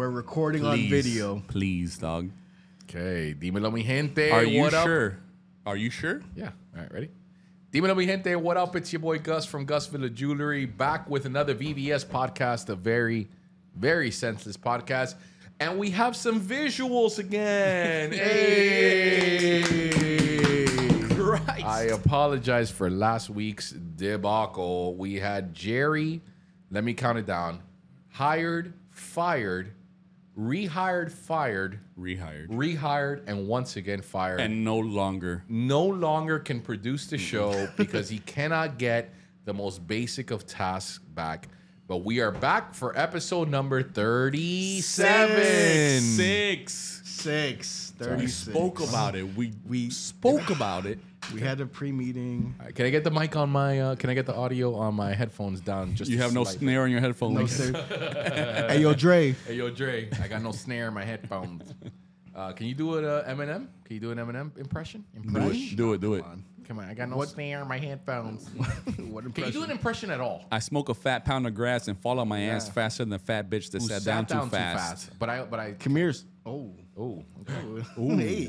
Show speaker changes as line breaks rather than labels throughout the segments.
We're recording on video.
Please, dog.
Okay, dímelo mi gente.
Are you
what
sure?
Up?
Are you sure?
Yeah. All right, ready? Dímelo mi gente. What up? It's your boy Gus from Gus Villa Jewelry, back with another VVS podcast, a very, very senseless podcast. And we have some visuals again. Hey!
Christ.
I apologize for last week's debacle. We had Jerry, let me count it down, hired, fired, rehired, fired, rehired, and once again fired.
And no longer
Can produce the show because he cannot get the most basic of tasks back. But we are back for episode number 37.
Six.
We spoke about it. We spoke about it.
We had a pre-meeting.
Can I get the mic on my? Can I get the audio on my headphones down? Just
You have no snare on your headphones.
No, sir. Hey, yo, Dre.
Hey, yo, Dre. I got no snare in my headphones. Can you do an Eminem? Can you do an Eminem impression?
Do it.
Come on, I got no snare in my headphones.
What
Can you do an impression at all?
I smoke a fat pound of grass and fall on my ass faster than the fat bitch that
Who
sat down too fast.
But I.
Come here's. Oh.
Okay.
Ooh,
Hey.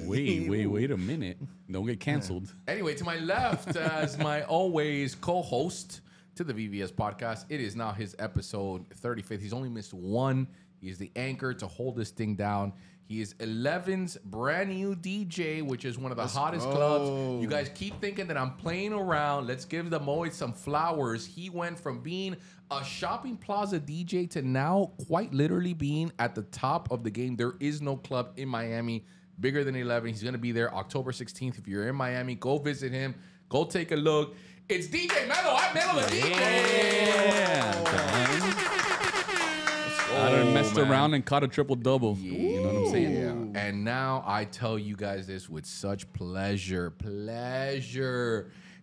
wait a minute. Don't get canceled.
Anyway, to my left, as my always co-host to the VVS podcast, it is now his episode 35th. He's only missed one. He is the anchor to hold this thing down. He is 11's brand new DJ, which is one of the hottest clubs. You guys keep thinking that I'm playing around. Let's give the Moed some flowers. He went from being a shopping plaza DJ to now quite literally being at the top of the game. There is no club in Miami bigger than 11. He's going to be there October 16th. If you're in Miami, go visit him. Go take a look. It's DJ Mello. I'm Mello the DJ.
I done messed around and caught a triple-double. You know what I'm saying?
Yeah. And now I tell you guys this with such pleasure.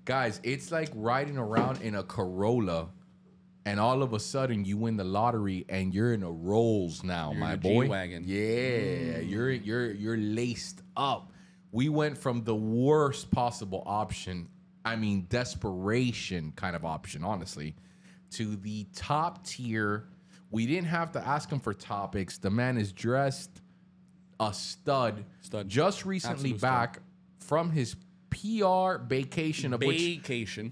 Guys, it's like riding around in a Corolla and all of a sudden you win the lottery and you're in a Rolls now,
You're
my
in a
boy.
G-Wagon.
Yeah, you're laced up. We went from the worst possible option, I mean desperation kind of option, honestly, to the top tier. We didn't have to ask him for topics. The man is dressed a stud. Just recently
Absolute
back from his PR vacation,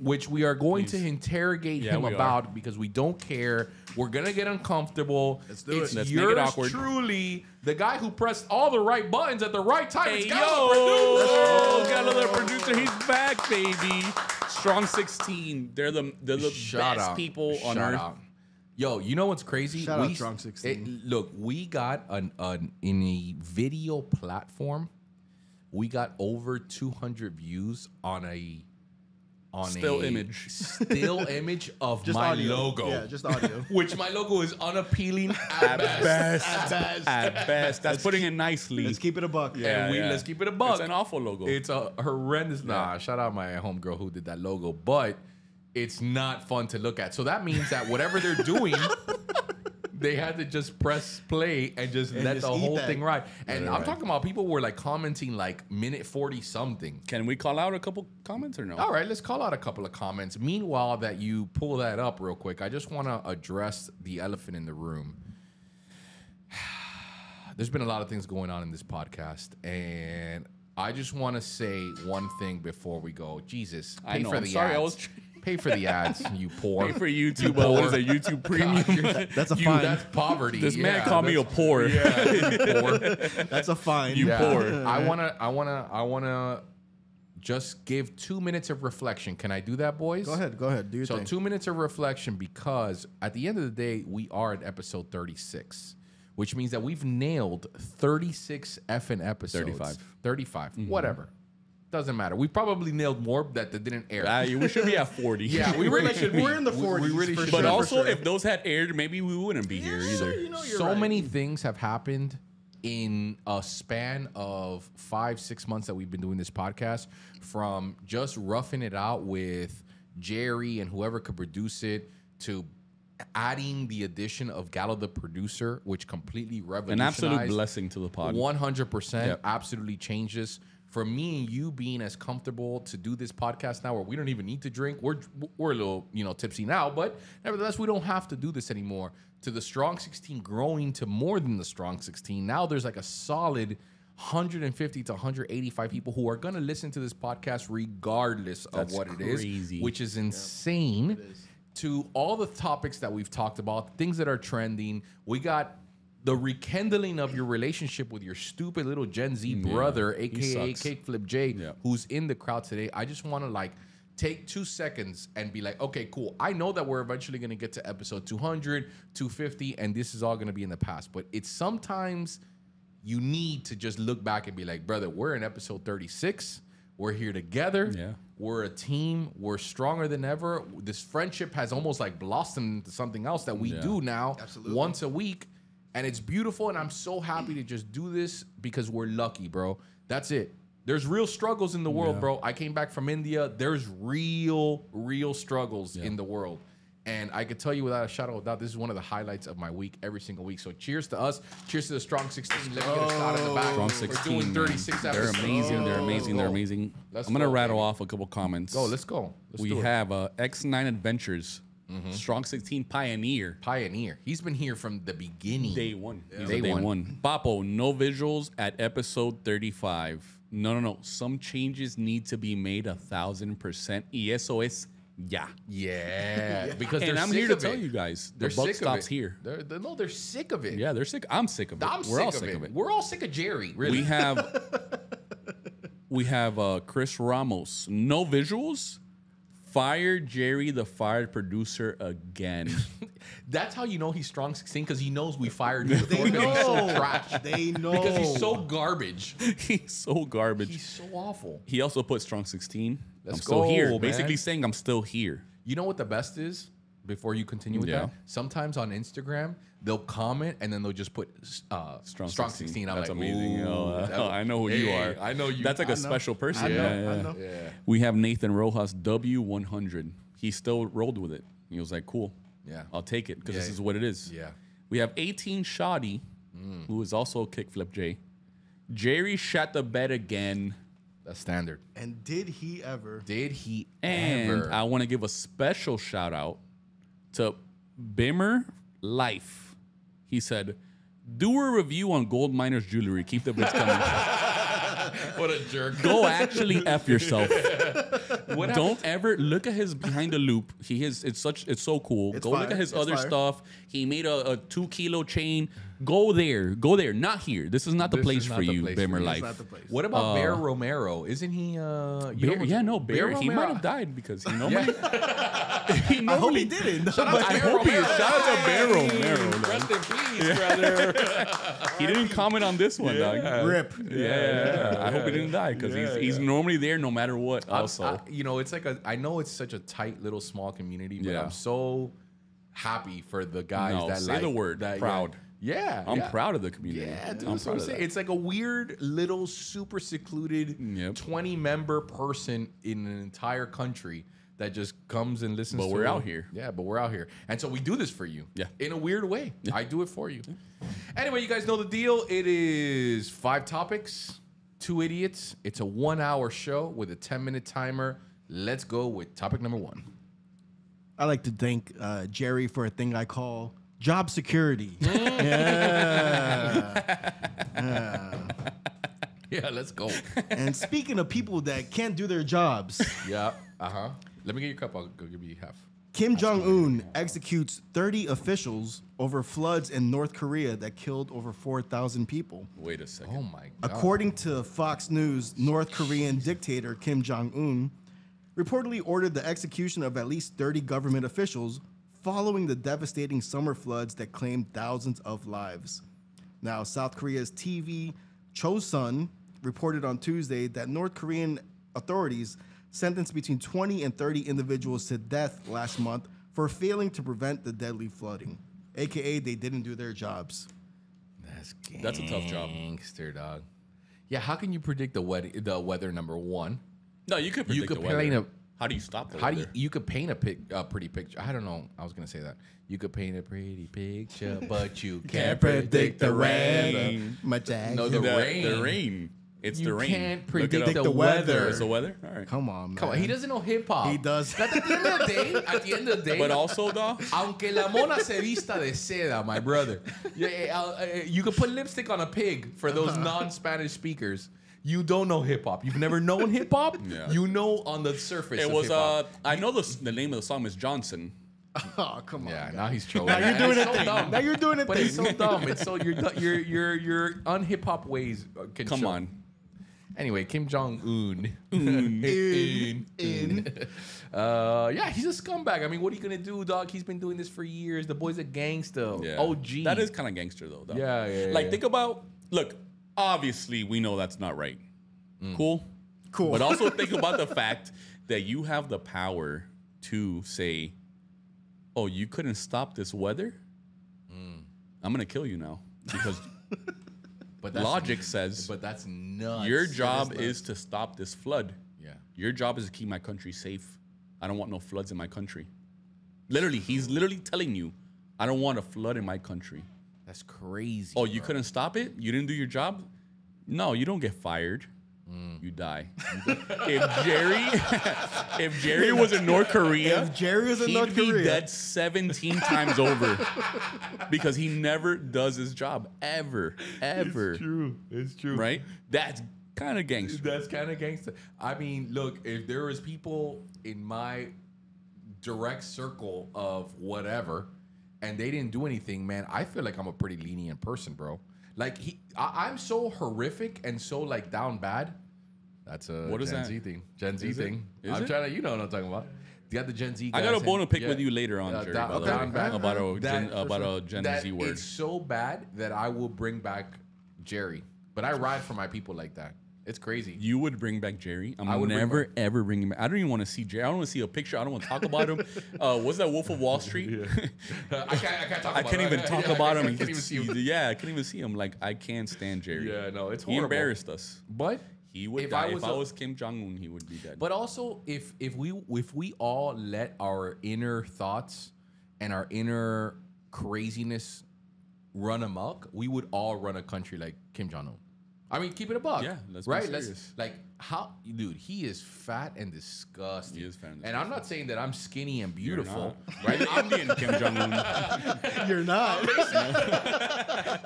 which we are going to interrogate him about because we don't care. We're gonna get uncomfortable.
Let's do it.
Let's
yours
make it awkward.
Truly, the guy who pressed all the right buttons at the right time.
Hey,
It's Galo, producer.
Galo the producer. He's back, baby. Strong 16. They're the best people on earth.
Yo, you know what's crazy?
Shout out Strong 16.
Look, we got in a video platform, we got over 200 views on a
Still image
of
Just
my
audio.
logo.
Yeah, just audio.
Which my logo is unappealing at best.
At best. That's putting it nicely.
Let's keep it a buck.
And let's keep it a buck.
It's an awful logo.
It's a horrendous. Nah, shout out my homegirl who did that logo, but it's not fun to look at. So that means that whatever they're doing, they had to just press play and just let the whole thing ride. And I'm talking about people were like commenting like minute 40 something.
Can we call out a couple comments or no?
All right, let's call out a couple of comments. Meanwhile, that you pull that up real quick, I just want to address the elephant in the room. There's been a lot of things going on in this podcast, and I just want to say one thing before we go. Jesus,
I know.
For
I'm
the
sorry.
ads. Pay for the ads, you poor.
Pay for YouTube. What is it? YouTube Premium?
That's a fine.
That's poverty.
This man called me a poor.
Yeah, you poor.
That's a fine.
You poor.
I wanna just give 2 minutes of reflection. Can I do that, boys?
Go ahead. Do your
So
thing.
2 minutes of reflection, because at the end of the day, we are at episode 36, which means that we've nailed 36 effing episodes. 35. Whatever. Doesn't matter. We probably nailed more that didn't air.
We should be at 40.
Yeah, we really should be.
We're in the 40s.
We really
for
should.
sure,
But also,
for sure.
if those had aired, maybe we wouldn't be here either.
So many things have happened in a span of 5-6 months that we've been doing this podcast, from just roughing it out with Jerry and whoever could produce it, to adding the addition of Galo the producer, which completely
An
revolutionized.
absolute blessing to the pod.
100%
Yep.
absolutely changes. for me and you being as comfortable to do this podcast now, where we don't even need to drink. We're a little, tipsy now, but nevertheless, we don't have to do this anymore. To the Strong 16 growing to more than the Strong 16. Now there's like a solid 150 to 185 people who are going to listen to this podcast regardless of what it is, which is insane. It is. To all the topics that we've talked about, things that are trending. We got the rekindling of your relationship with your stupid little Gen Z brother, aka Kickflip J, who's in the crowd today. I just want to take 2 seconds and be like, okay, cool. I know that we're eventually going to get to episode 200, 250, and this is all going to be in the past. But it's sometimes you need to just look back and be like, brother, we're in episode 36. We're here together. Yeah. We're a team. We're stronger than ever. This friendship has almost blossomed into something else that we do now once a week. And it's beautiful. And I'm so happy to just do this because we're lucky, bro. That's it. There's real struggles in the world, bro. I came back from India. There's real struggles in the world. And I could tell you without a shadow of doubt, this is one of the highlights of my week every single week. So cheers to us. Cheers to the Strong 16. Let me get a shot in the back.
Strong 16. We're doing 36 episodes. They're amazing. They're amazing. They're amazing. I'm going to rattle off a couple comments.
Let's go.
We have X9 Adventures. Strong 16 Pioneer.
He's been here from the beginning.
Day one. Day one. Papo, no visuals at episode 35. No. Some changes need to be made 1,000%. Y eso es ya.
Yeah. Because
and I'm here to tell you guys, the buck stops here.
They're sick of it.
Yeah, they're sick. I'm sick of it. We're all sick of it.
We're all sick of Jerry, really.
We have Chris Ramos. No visuals. Fire Jerry, the fired producer, again.
That's how you know he's Strong 16, because he knows we fired him before. He's so trash.
They know.
Because he's so garbage.
He's so garbage.
He's so awful.
He also put Strong 16. I'm
go,
still here.
Man.
Basically saying I'm still here.
You know what the best is? Before you continue with that, sometimes on Instagram, they'll comment and then they'll just put Strong 16.
That's amazing. I know who you are.
I know you.
That's like a special person. I know. We have Nathan Rojas, W100. He still rolled with it. He was like, cool.
Yeah.
I'll take it because this is what it is.
Yeah.
We have 18 Shoddy, who is also a Kickflip J. Jerry shot the bed again.
That's standard.
And did he ever?
And I want to give a special shout out to Bimmer Life. He said, do a review on gold miners jewelry. Keep the bits coming.
What a jerk.
Go actually F yourself. Don't ever look at his behind the loop. It's so cool. Go look at his other stuff. He made a 2-kilo chain. Go there. Not here. This is not the place for you, Bimmer Life.
What about Bear Romero? Isn't he
Bear. He might have died because he normally
I hope he didn't.
I hope he is. Shout out to Bear Romero.
Rest in peace, brother.
He didn't comment on this one, dog.
Rip.
Yeah. I hope he didn't die because he's normally there no matter what. Also,
it's like I know it's such a tight little small community, but I'm so happy for the guys that
say the word proud.
Yeah,
I'm proud of the community.
Yeah, dude, I'm proud of that. It's like a weird little super secluded 20-member person in an entire country that just comes and listens.
But we're out here.
Yeah, but we're out here. And so we do this for you.
Yeah.
In a weird way. Yeah. I do it for you. Yeah. Anyway, you guys know the deal. It is 5 topics, 2 idiots. It's a 1-hour show with a 10-minute timer. Let's go with topic number 1.
I like to thank Jerry for a thing I call job security.
Yeah, let's go.
And speaking of people that can't do their jobs.
Yeah, Let me get your cup. I'll go give you half.
Kim Jong Un executes 30 officials over floods in North Korea that killed over 4,000 people.
Wait a second.
Oh, my God.
According to Fox News, North Korean dictator Kim Jong Un reportedly ordered the execution of at least 30 government officials following the devastating summer floods that claimed thousands of lives. Now, South Korea's TV Chosun reported on Tuesday that North Korean authorities sentenced between 20 and 30 individuals to death last month for failing to prevent the deadly flooding, a.k.a. they didn't do their jobs.
That's a tough job. Gangster, dog. Yeah, how can you predict the weather, number one?
No, you could predict the weather. How do you stop the weather?
You could paint a pretty picture. I don't know. I was going to say that. You could paint a pretty picture, but you can't predict the rain.
Much
No, the rain.
The rain. It's the rain.
You can't
Look
predict
it up.
the weather.
It's the weather? All right.
Come on, man.
Come on, he doesn't know hip hop.
He does.
But at the end of the day,
But also, though,
aunque la mona se vista de seda, my brother, you can put lipstick on a pig for those non-Spanish speakers. You don't know hip hop. You've never known hip hop.
Yeah.
You know on the surface.
it
of
was,
hip-hop.
I know the name of the song is Johnson.
Oh, come on.
Yeah,
guys.
now he's trolling.
Now you're doing
It's
it.
so dumb.
Now you're doing it.
But it's so dumb. It's so your unhip hop ways can
Come
show.
on.
Anyway, Kim Jong Un.
In.
Yeah, he's a scumbag. I mean, what are you gonna do, dog? He's been doing this for years. The boy's a gangster.
Yeah.
OG.
That is kind of gangster, though.
Yeah.
Like, think about, look, obviously, we know that's not right. Cool?
Cool.
But also think about the fact that you have the power to say, oh, you couldn't stop this weather? I'm going to kill you now. Because
But
logic says
But that's nuts.
your job is to stop this flood.
Yeah.
Your job is to keep my country safe. I don't want no floods in my country. Literally, he's literally telling you, I don't want a flood in my country.
That's crazy.
Oh, you couldn't stop it? You didn't do your job? No, you don't get fired. You die. if Jerry was in North Korea,
If Jerry was in
he'd
North
be
Korea.
dead 17 times over because he never does his job ever.
It's true.
Right? That's kind of gangster.
That's kind of gangster. I mean, look, if there was people in my direct circle of whatever, and they didn't do anything, man, I feel like I'm a pretty lenient person, bro. Like I'm so horrific and so like down bad. That's a
What is
Gen
that?
Z thing. Gen Z
Is it?
thing.
Is
I'm
it?
trying to, you know what I'm talking about. You got the Gen Z.
I
guys
got a bone to
and-
pick
yeah.
with you later on, Jerry,
down-
by the way,
down bad.
about a Gen
That
Z word.
It's so bad that I will bring back Jerry, but I ride for my people like that. It's crazy.
You would bring back Jerry.
I would bring
never ever bring him back. I don't even want to see Jerry. I don't want to see a picture. I don't want to talk about him. What's that Wolf of Wall Street?
I can't talk.
I
about
can't
it.
even talk
Yeah,
about
I
him.
can't even see him.
Yeah, I can't even see him. Like, I can't stand Jerry.
Yeah, no, it's
He
horrible.
embarrassed us.
But
He would
If
die.
I was
If I
a-
was Kim Jong Un, he would be dead.
But also, if we all let our inner thoughts and our inner craziness run amok, we would all run a country like Kim Jong Un. I mean, keep it a buck.
Yeah, let's be
right.
serious.
Like how, dude? He is fat and disgusting.
He is fat and
And I'm not saying that I'm skinny and
You're
beautiful,
not.
right?
I'm Indian Kim Jong Un.
You're not.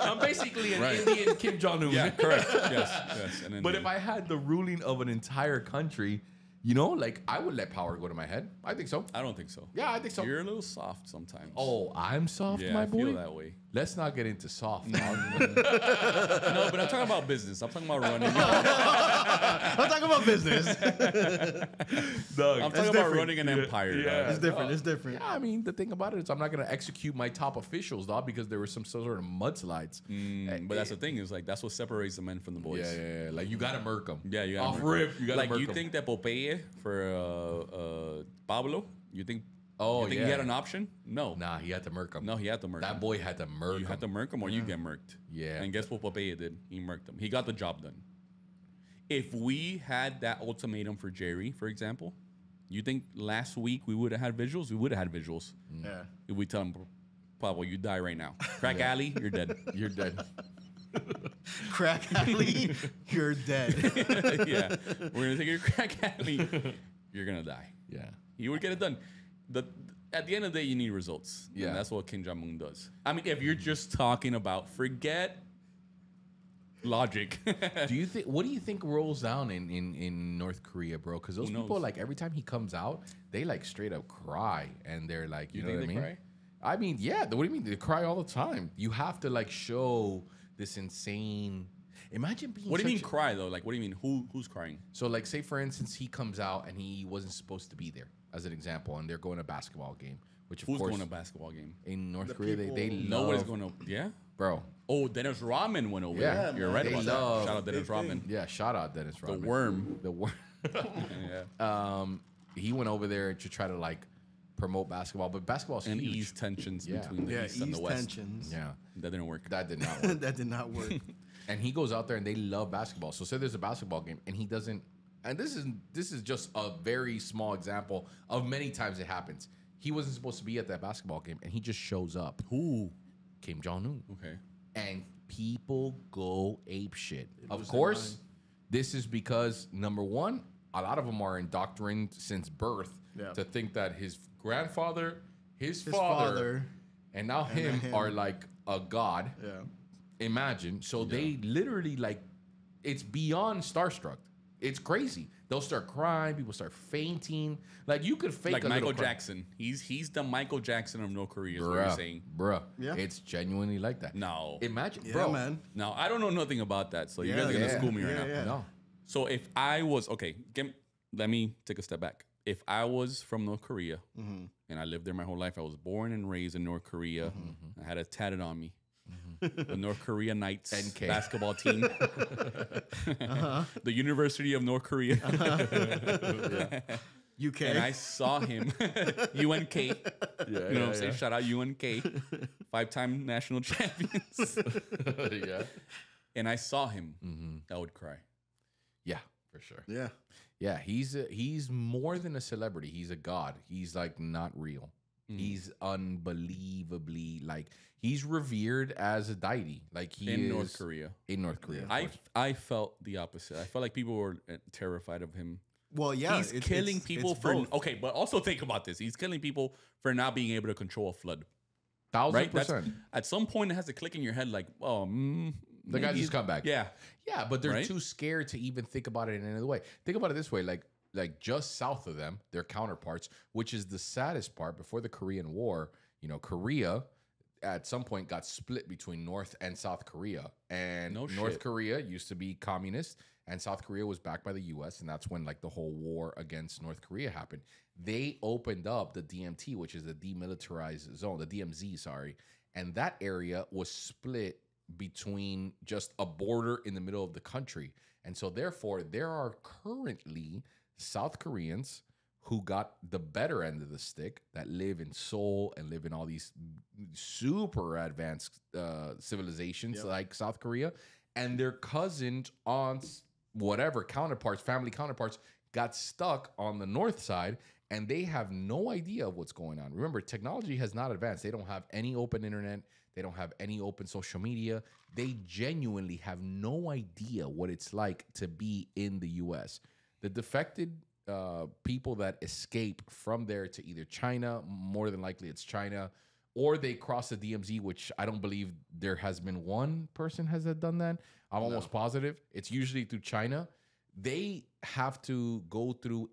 I'm basically an
Right.
Indian Kim Jong Un.
Yeah, correct. Yes. And then
But if I had the ruling of an entire country, you know, like I would let power go to my head. I think so.
I don't think so.
Yeah, I think so.
You're a little soft sometimes.
Oh, I'm soft,
yeah,
my
I
boy.
feel that way.
Let's not get into soft. dog.
No, but I'm talking about business. I'm talking about running.
I'm talking about business.
I'm talking about
different.
running an empire.
Yeah.
dog.
It's different. It's different.
Yeah, I mean, the thing about it is I'm not going to execute my top officials, dog, because there were some sort of mudslides.
But that's the thing is like that's what separates the men from the boys.
Yeah. Like, you got to murk them.
Yeah, you got
Off rip, you got to
like
murk
you
'em.
think that Popeye for Pablo? You think?
Oh,
you think
yeah.
he had an option? No,
Nah, he had to murk them.
no, he had to murk
That
him.
boy had to murk
You
him.
had to murk him or you get murked.
Yeah.
And guess what Popeye did? He murked him. He got the job done. If we had that ultimatum for Jerry, for example, you think last week we would have had visuals? We would have had visuals.
Yeah.
If we tell him, Pablo, you die right now. Crack Alley, you're dead.
You're dead.
Crack alley, you're dead.
Yeah. We're going to take your Crack Alley. You're going to die.
Yeah.
He would get it done. At the end of the day, you need results.
Yeah.
And that's what Kim Jong Un does. I mean, if you're just talking about forget logic.
Do you think? What do you think rolls down in North Korea, bro? Because those
Who knows?
people, like, every time he comes out, they like straight up cry, and they're like, you know
think
what I
they
mean?
cry?
I mean, yeah. What do you mean? They cry all the time. You have to like show this insane. Imagine being.
What do you mean
such a-
cry though? Like, what do you mean? Who's crying?
So, like, say for instance, he comes out and he wasn't supposed to be there, as an example, and they're going to a basketball game, which of
Who's
course
going to a basketball game?
in North
The
Korea they
people-
love.
Nobody's going to. Yeah.
Bro.
Oh, Dennis Rodman went over
Yeah,
there. You're
man.
right
They
about
love-
that. Shout out Dennis Rodman.
Yeah, shout out Dennis
The
Rodman.
worm.
The worm.
Yeah.
He went over there to try to like promote basketball, but basketball's
And
huge.
ease tensions
Yeah.
between the
Yeah,
East and the
ease
West.
tensions.
Yeah,
That didn't work.
that did not work.
That did not work.
And he goes out there and they love basketball. So say there's a basketball game and he doesn't. And this is just a very small example of many times it happens. He wasn't supposed to be at that basketball game and he just shows up.
Who?
Kim Jong Un.
Okay.
And people go ape shit. Of
lose their
course, This is because, number one, a lot of them are indoctrinated since birth to think that his grandfather, his father, and now him are like a god.
Yeah.
Imagine. So they literally like, it's beyond starstruck. It's crazy. They'll start crying. People start fainting. Like you could fake
like
a
Michael
little
Jackson. He's the Michael Jackson of North Korea. Is what you're saying,
bruh.
Yeah.
It's genuinely like that.
No,
Imagine,
Yeah,
bro.
man.
no, I don't know nothing about that. So you guys are gonna school me right now.
Yeah.
No.
So if I was let me take a step back. If I was from North Korea and I lived there my whole life, I was born and raised in North Korea. I had it tatted on me. The North Korea Knights
NK.
basketball team. The University of North Korea.
UK.
And I saw him, UNK. You know what I'm saying? Shout out UNK, 5-time national champions.
Yeah.
And I saw him, I would cry.
Yeah, for sure.
Yeah.
Yeah, he's more than a celebrity. He's a god. He's like not real. He's unbelievably like he's revered as a deity. Like he
In
is
North Korea.
In North Korea.
I felt the opposite. I felt like people were terrified of him.
Well, yeah.
He's killing people for
both.
okay, but also think about this. He's killing people for not being able to control a flood.
1,000%.
At some point, it has to click in your head, like, oh,
The guy just come back.
Yeah,
Yeah, but they're
Right?
too scared to even think about it in any other way. Think about it this way, like just south of them, their counterparts, which is the saddest part. Before the Korean War, you know, Korea at some point got split between North and South Korea, and
No
North
shit.
Korea used to be communist, and South Korea was backed by the U.S., and that's when like the whole war against North Korea happened. They opened up the DMT, which is the demilitarized zone, the DMZ, sorry, and that area was split between just a border in the middle of the country. And so therefore there are currently South Koreans who got the better end of the stick that live in Seoul and live in all these super advanced civilizations like South Korea, and their cousins, aunts, whatever counterparts, family counterparts got stuck on the north side, and they have no idea of what's going on. Remember, technology has not advanced. They don't have any open internet. They don't have any open social media. They genuinely have no idea what it's like to be in the U.S. The defected people that escape from there to either China, more than likely it's China, or they cross the DMZ, which I don't believe there has been one person has done that. I'm almost positive. It's usually through China. They have to go through,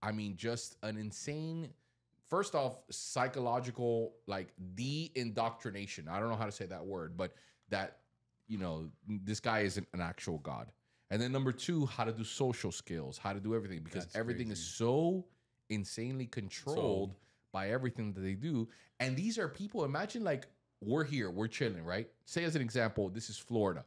I mean, just an insane, first off, psychological, like de-indoctrination. I don't know how to say that word, but that, you know, this guy isn't an actual god. And then number two, how to do social skills, how to do everything, because everything is so insanely controlled by everything that they do. And these are people, imagine like we're here, we're chilling, right? Say as an example, this is Florida.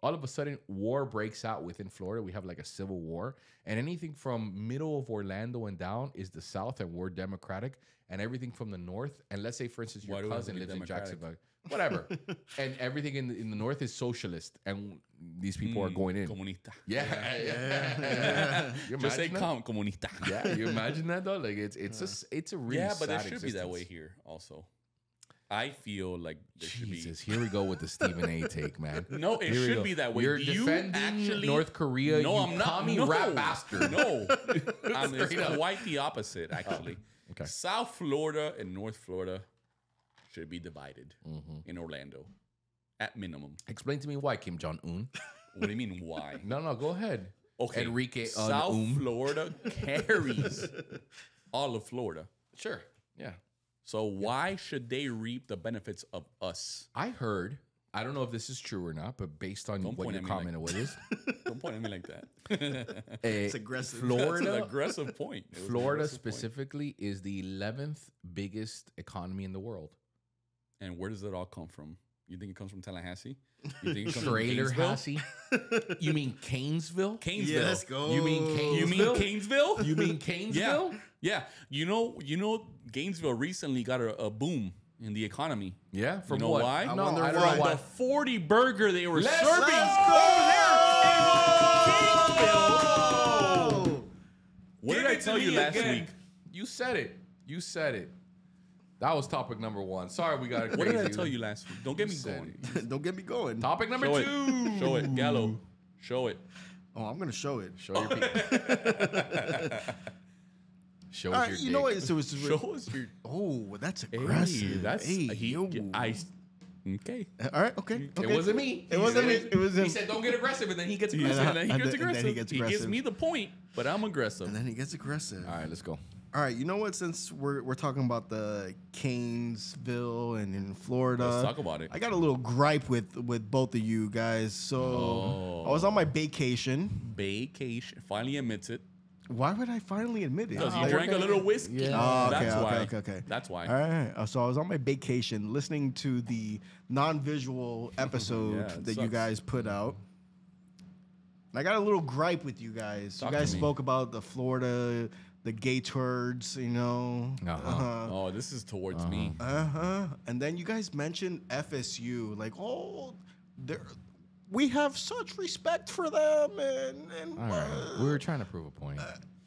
All of a sudden, war breaks out within Florida. We have like a civil war. And anything from middle of Orlando and down is the South, and we're Democratic. And everything from the North, and let's say, for instance, your cousin lives in Jacksonville. Whatever. And everything in the North is socialist. And these people are going in.
Comunista.
Yeah. You
Just say
imagine that?
comunista.
Yeah, you imagine that though? Like it's a really
Yeah, but
sad
there should be that
existence.
way here also. I feel like there
Jesus, here we go with the Stephen A. take, man.
No, it
Here we
should
go.
be that way.
You're
Do you
defending
actually
North Korea.
No,
you
I'm not.
commie
No,
rat bastard.
No, it's
Straight up.
quite the opposite, actually.
Okay.
South Florida and North Florida should be divided in Orlando, at minimum.
Explain to me why, Kim Jong Un.
What do you mean? Why?
No, go ahead.
Okay,
Enrique
South Florida carries all of Florida.
Sure. Yeah.
So why should they reap the benefits of us?
I heard, I don't know if this is true or not, but based on what
point
your
at me like
comment was,
Don't point at me like that.
It's aggressive.
That's an
Florida,
aggressive point. It was an
Florida
aggressive point.
specifically is the 11th biggest economy in the world.
And where does it all come from? You think it comes from Tallahassee? You think it comes
Trailer
from Gainesville?
Hassie? You mean Canesville?
Canesville.
Yeah, let's go.
You mean Canesville?
You mean Canesville?
You mean Canesville?
Yeah. You know, Gainesville recently got a boom in the economy.
Yeah. From
You know
what?
why?
No,
wonder
I don't
why.
know why.
The 40 burger they were
Let's
serving
Oh!
What
Give
did I
it to
tell you
me
last
again.
week?
You said it. You said it. That was topic number one. Sorry, we got it.
What did I tell you last week? Don't get me
said
going.
Don't get me going.
Topic number
Show
two.
it. Show it. Gallo. Show it.
Oh, I'm gonna show it.
Show your people. Show us your dick.
You know what? So
Show us your.
Oh, that's aggressive.
Hey, that's
yo.
Okay.
All right. Okay.
It wasn't me.
It wasn't me. It was him.
He said, "Don't get aggressive," and then he gets aggressive.
And then he gets aggressive.
he gets aggressive.
gives me the point, but I'm aggressive.
And then he gets aggressive.
All right, let's go.
All right. You know what? Since we're talking about the Canesville and in Florida,
Let's talk about it.
I got a little gripe with both of you guys. So I was on my vacation.
Vacation. Finally admits it.
Why would I finally admit it?
Because you drank a little whiskey.
Yeah.
Oh, okay,
That's why.
okay.
That's why.
All right. So I was on my vacation listening to the non-visual episode
Yeah, it
that you
sucks.
guys put out. And I got a little gripe with you guys.
Talk
you guys
to me.
spoke about the Florida, the gay turds, you know.
Oh, this is towards me.
And then you guys mentioned FSU. Like, we have such respect for them. And
All right, we were trying to prove a point.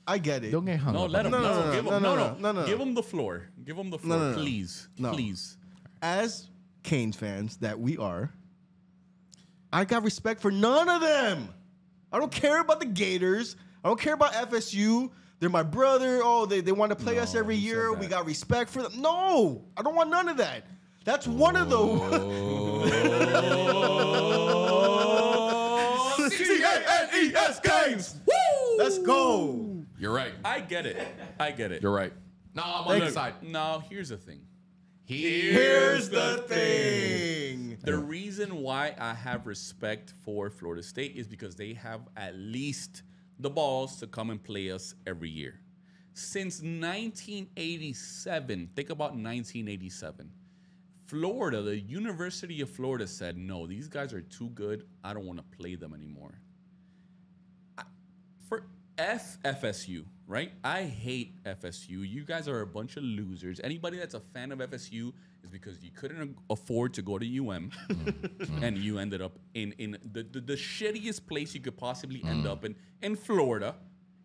I get it.
Don't get hung
No,
up.
let him.
on
No,
it.
no, no,
Give
no,
him.
no, no, no.
Give him the floor. Give him the floor,
no, no.
please.
No.
Please.
As Canes fans that we are, I got respect for none of them. I don't care about the Gators. I don't care about FSU. They're my brother. Oh, they want to play us every
you said
year.
that.
We got respect for them. No, I don't want none of that. That's one of
C-A-N-E-S Canes.
Let's go.
You're right.
I get it.
You're right. No, I'm on your side.
Now, here's the thing.
Here's the thing.
The reason why I have respect for Florida State is because they have at least the balls to come and play us every year. Since 1987, think about 1987. Florida, the University of Florida said, no, these guys are too good. I don't want to play them anymore. For FSU, right? I hate FSU. You guys are a bunch of losers. Anybody that's a fan of FSU is because you couldn't afford to go to UM, and you ended up in the shittiest place you could possibly end up in Florida,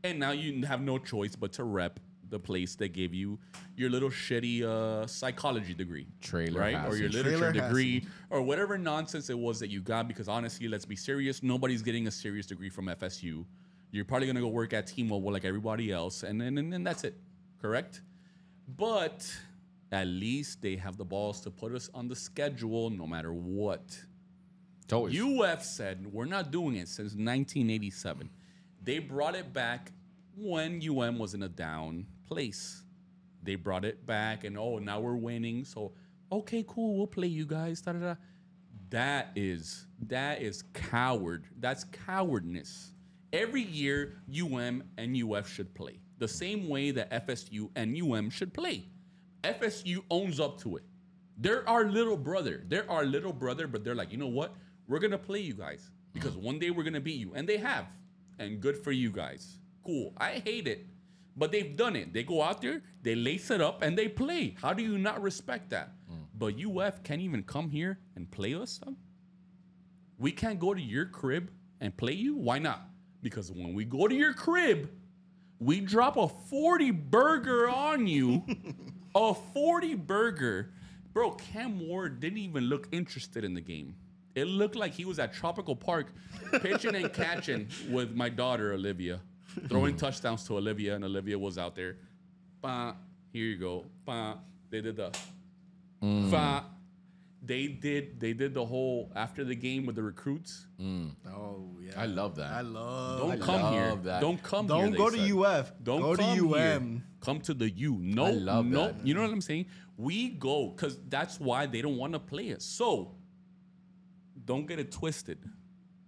and now you have no choice but to rep the place that gave you your little shitty psychology degree,
Trailer
right?
Hassy.
Or your literature
Trailer
degree, or whatever nonsense it was that you got. Because honestly, let's be serious, nobody's getting a serious degree from FSU. You're probably gonna go work at T-Mobile like everybody else, and then that's it, correct? But at least they have the balls to put us on the schedule no matter what. UF said we're not doing it since 1987. They brought it back when UM was in a down place. They brought it back, and now we're winning. So okay, cool, we'll play you guys. Da, da, da. That is coward. That's cowardness. Every year, UM and UF should play the same way that FSU and UM should play. FSU owns up to it. They're our little brother. But they're like, you know what? We're gonna play you guys because one day we're gonna beat you, and they have. And good for you guys. Cool. I hate it, but they've done it. They go out there, they lace it up, and they play. How do you not respect that? But UF can't even come here and play us. We can't go to your crib and play you. Why not? Because when we go to your crib, we drop a 40 burger on you. A 40 burger. Bro, Cam Ward didn't even look interested in the game. It looked like he was at Tropical Park pitching and catching with my daughter, Olivia. Throwing touchdowns to Olivia, and Olivia was out there. Bah, here you go. Bah. They did the... Bah. They did the whole after the game with the recruits.
Oh yeah,
I love that.
Don't come here. Don't come here.
Don't go to UF.
Don't
go
come
to
here.
UM.
Come to the U. No,
I love
no.
that.
You know what I'm saying? We go because that's why they don't want to play us. So don't get it twisted.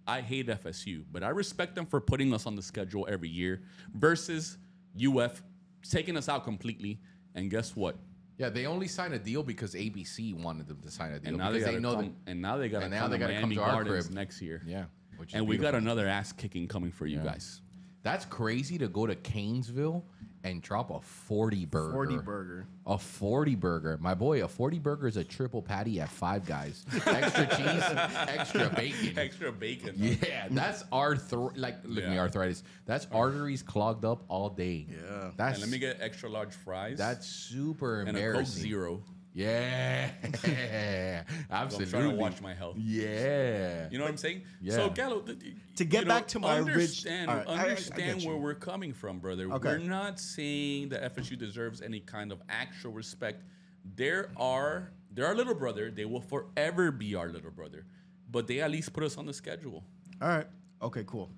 I hate FSU, but I respect them for putting us on the schedule every year versus UF taking us out completely. And guess what?
Yeah, they only signed a deal because ABC wanted them to sign a deal.
And now they
because
got to come. And now they got to come to Miami
to our
Gardens
crib
next year.
Yeah, which is
And we got
beautiful.
another ass kicking coming for you guys.
That's crazy to go to Canesville and drop a 40 burger.
40 burger.
A 40 burger. My boy, a 40 burger is a triple patty at Five Guys. Extra cheese, extra bacon.
Extra bacon.
Yeah, that's arthritis. That's arteries clogged up all day.
Yeah.
That's
And let me get extra large fries.
That's super
and a Coke
embarrassing.
Zero.
Yeah. Absolutely.
I'm trying to watch my health.
Yeah.
You know what I'm saying?
Yeah.
So, Galo,
To get back to my
understand,
All right, I
understand
get
where
you.
we're coming from, brother.
Okay.
We're not saying that FSU deserves any kind of actual respect. They're our little brother. They will forever be our little brother. But they at least put us on the schedule.
All right. Okay, cool.